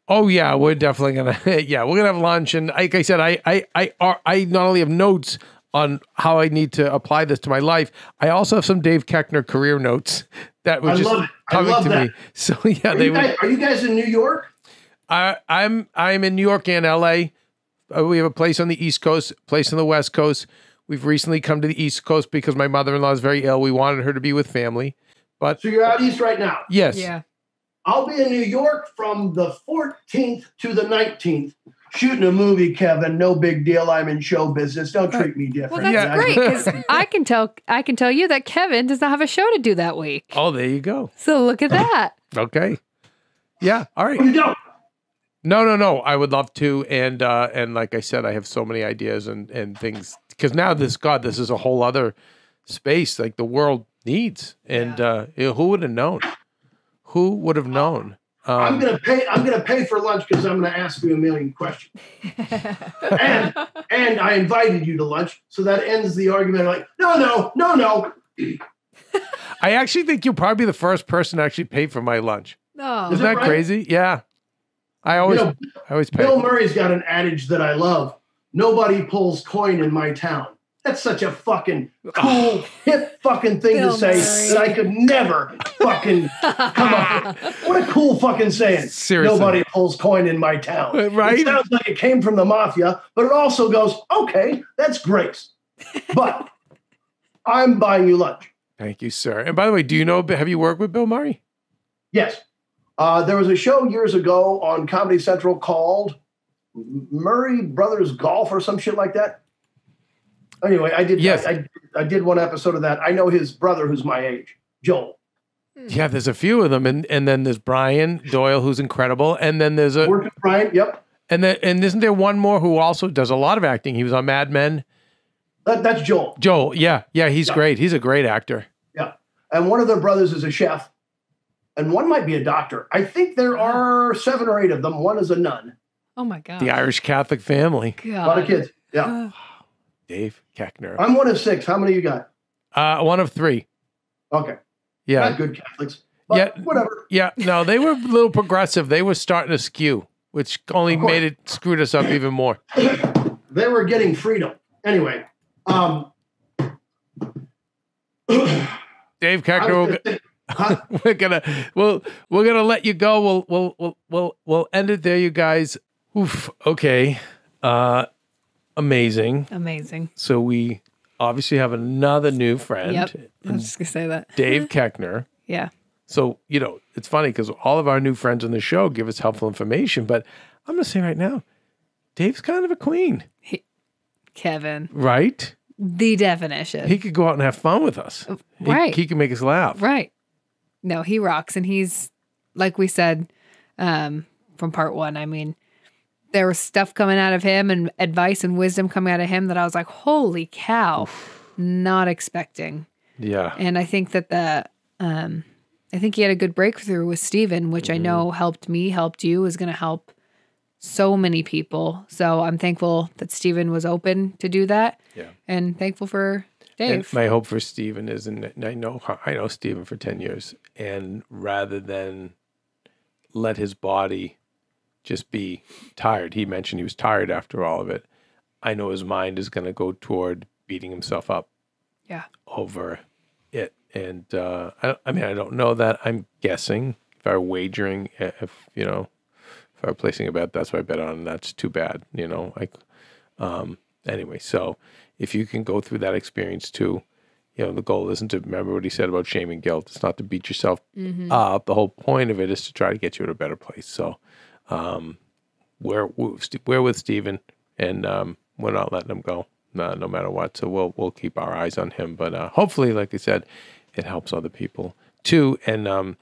Oh yeah, we're definitely gonna we're gonna have lunch. And like I said, I not only have notes on how I need to apply this to my life, I also have some Dave Koechner career notes that were just coming to me. So yeah, are you guys in New York? I'm in New York and LA. We have a place on the East Coast, place on the West Coast. We've recently come to the East Coast because my mother-in-law is very ill. We wanted her to be with family. But so you're out east right now? Yes. Yeah. I'll be in New York from the 14th to the 19th. Shooting a movie, Kevin. No big deal. I'm in show business. Don't treat me different. Well, that's great because I can tell you that Kevin does not have a show to do that week. Oh, there you go. So look at that. Okay. Yeah. All right. You don't. No. I would love to, and like I said, I have so many ideas and things because now this is a whole other space like the world needs, and who would have known? Who would have known? I'm gonna pay for lunch because I'm gonna ask you a million questions. and I invited you to lunch, so that ends the argument. Like, no. I actually think you'll probably be the first person to actually pay for my lunch. No. Isn't that right? crazy? Yeah. I always pay. Bill Murray's got an adage that I love. Nobody pulls coin in my town. That's such a fucking cool, hip fucking thing to say that I could never fucking come up with. What a cool fucking saying. Seriously. Nobody pulls coin in my town. Right? It sounds like it came from the mafia, but it also goes, okay, that's grace. But I'm buying you lunch. Thank you, sir. And by the way, have you worked with Bill Murray? Yes. There was a show years ago on Comedy Central called Murray Brothers Golf or some shit like that. Anyway, I did. Yes. I did one episode of that. I know his brother, who's my age, Joel. Yeah, there's a few of them, and then there's Brian Doyle, who's incredible, and then there's Worked with Brian. Yep. And isn't there one more who also does a lot of acting? He was on Mad Men. That's Joel. Joel, yeah, he's great. He's a great actor. Yeah, and one of their brothers is a chef, and one might be a doctor. I think there are 7 or 8 of them. One is a nun. Oh my God. The Irish Catholic family. God. A lot of kids. Yeah. Dave Koechner. I'm one of 6. How many you got? One of 3. Okay. Yeah. Not good Catholics. But whatever. Yeah. No, they were a little progressive. They were starting to skew, which only screwed us up even more. They were getting freedom. Anyway. Dave Koechner, we're gonna let you go. We'll end it there, you guys. Oof. Okay. Amazing. So we obviously have another new friend. Yep. I was just gonna say that. Dave Koechner. Yeah. So, it's funny because all of our new friends on the show give us helpful information, but I'm gonna say right now, Dave's kind of a queen. Kevin. Right? The definition. He could go out and have fun with us. Right. He can make us laugh. Right. No, he rocks. And he's, like we said from part 1, I mean, there was stuff coming out of him and advice and wisdom coming out of him that I was like, holy cow, not expecting. Yeah. And I think that I think he had a good breakthrough with Stephen, which I know helped me, helped you, is going to help so many people. So I'm thankful that Stephen was open to do that. Yeah. And thankful for Dave. And my hope for Stephen is, and I know Stephen for 10 years, and rather than let his body just be tired, he mentioned he was tired after all of it, I know his mind is going to go toward beating himself up over it. And I don't know that. I'm guessing, if I were wagering, if I were placing a bet, that's what I bet on, and that's too bad, Anyway, so if you can go through that experience too, the goal isn't to remember what he said about shame and guilt. It's not to beat yourself up. The whole point of it is to try to get you in a better place. So we're with Stephen, and we're not letting him go, no matter what. So we'll keep our eyes on him. But hopefully, like I said, it helps other people too. And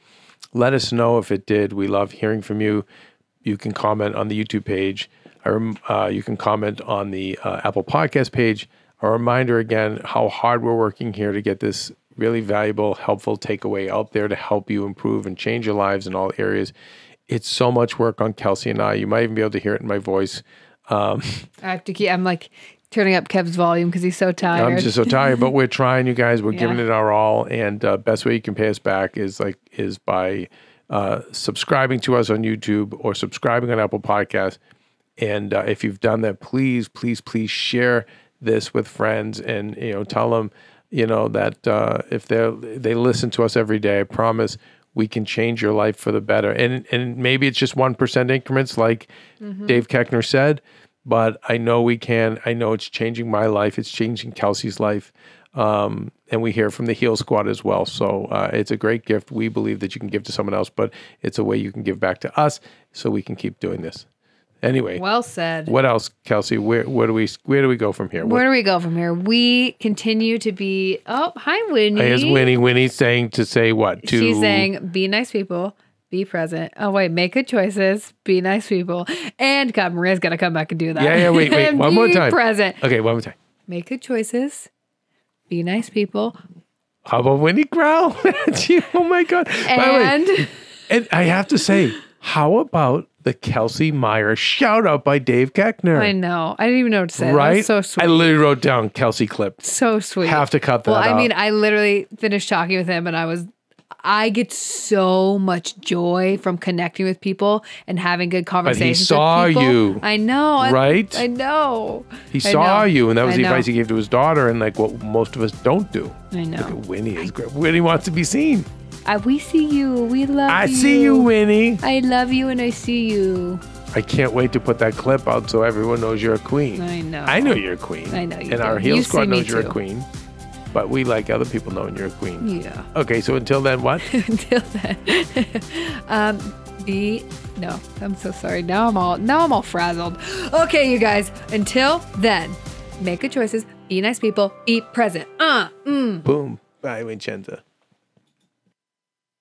let us know if it did. We love hearing from you. You can comment on the YouTube page. You can comment on the Apple Podcast page. A reminder again how hard we're working here to get this really valuable, helpful takeaway out there to help you improve and change your lives in all areas. It's so much work on Kelsey and I. You might even be able to hear it in my voice. I have to keep. I'm like turning up Kev's volume because he's so tired. I'm just so tired, but we're trying, you guys. We're giving it our all, and best way you can pay us back is by subscribing to us on YouTube or subscribing on Apple Podcasts. And if you've done that, please, please, please share this with friends, and tell them that if they listen to us every day, I promise we can change your life for the better. And maybe it's just 1% increments, like Dave Koechner said, but I know we can. I know it's changing my life. It's changing Kelsey's life. And we hear from the Heal Squad as well. So it's a great gift. We believe that you can give to someone else, but it's a way you can give back to us so we can keep doing this. Anyway, well said. What else, Kelsey? Where do we go from here? Where do we go from here? We continue to be. Oh, hi, Winnie. Here's Winnie. Winnie's saying to say what? She's saying, be nice people, be present. Oh wait, make good choices, be nice people, and God, Maria's got to come back and do that. Yeah. Wait. One more time. Present. Okay, one more time. Make good choices, be nice people. How about Winnie growl? Oh my God. And I have to say, how about the Kelsey Meyer shout out by Dave Koechner? I know. I didn't even know what to say. Right? That was so sweet. I literally wrote down Kelsey clip. So sweet. Have to cut that out. Well, I mean, I literally finished talking with him, and I get so much joy from connecting with people and having good conversations. But he saw with people. you. I know. Right? I know. He saw you, and that was the advice he gave to his daughter, and like what most of us don't do. I know. Look at Winnie. Is great. Winnie wants to be seen. We see you. We love you. I see you, Winnie. I love you, and I see you. I can't wait to put that clip out so everyone knows you're a queen. I know. I know you're a queen. I know you And do. our Heal Squad knows you're too. a queen. But we like other people knowing you're a queen. Yeah. Okay, so until then, what? Until then. No, I'm so sorry. Now I'm all frazzled. Okay, you guys. Until then, make good choices, be nice people, be present. Boom. Bye, Vincenza.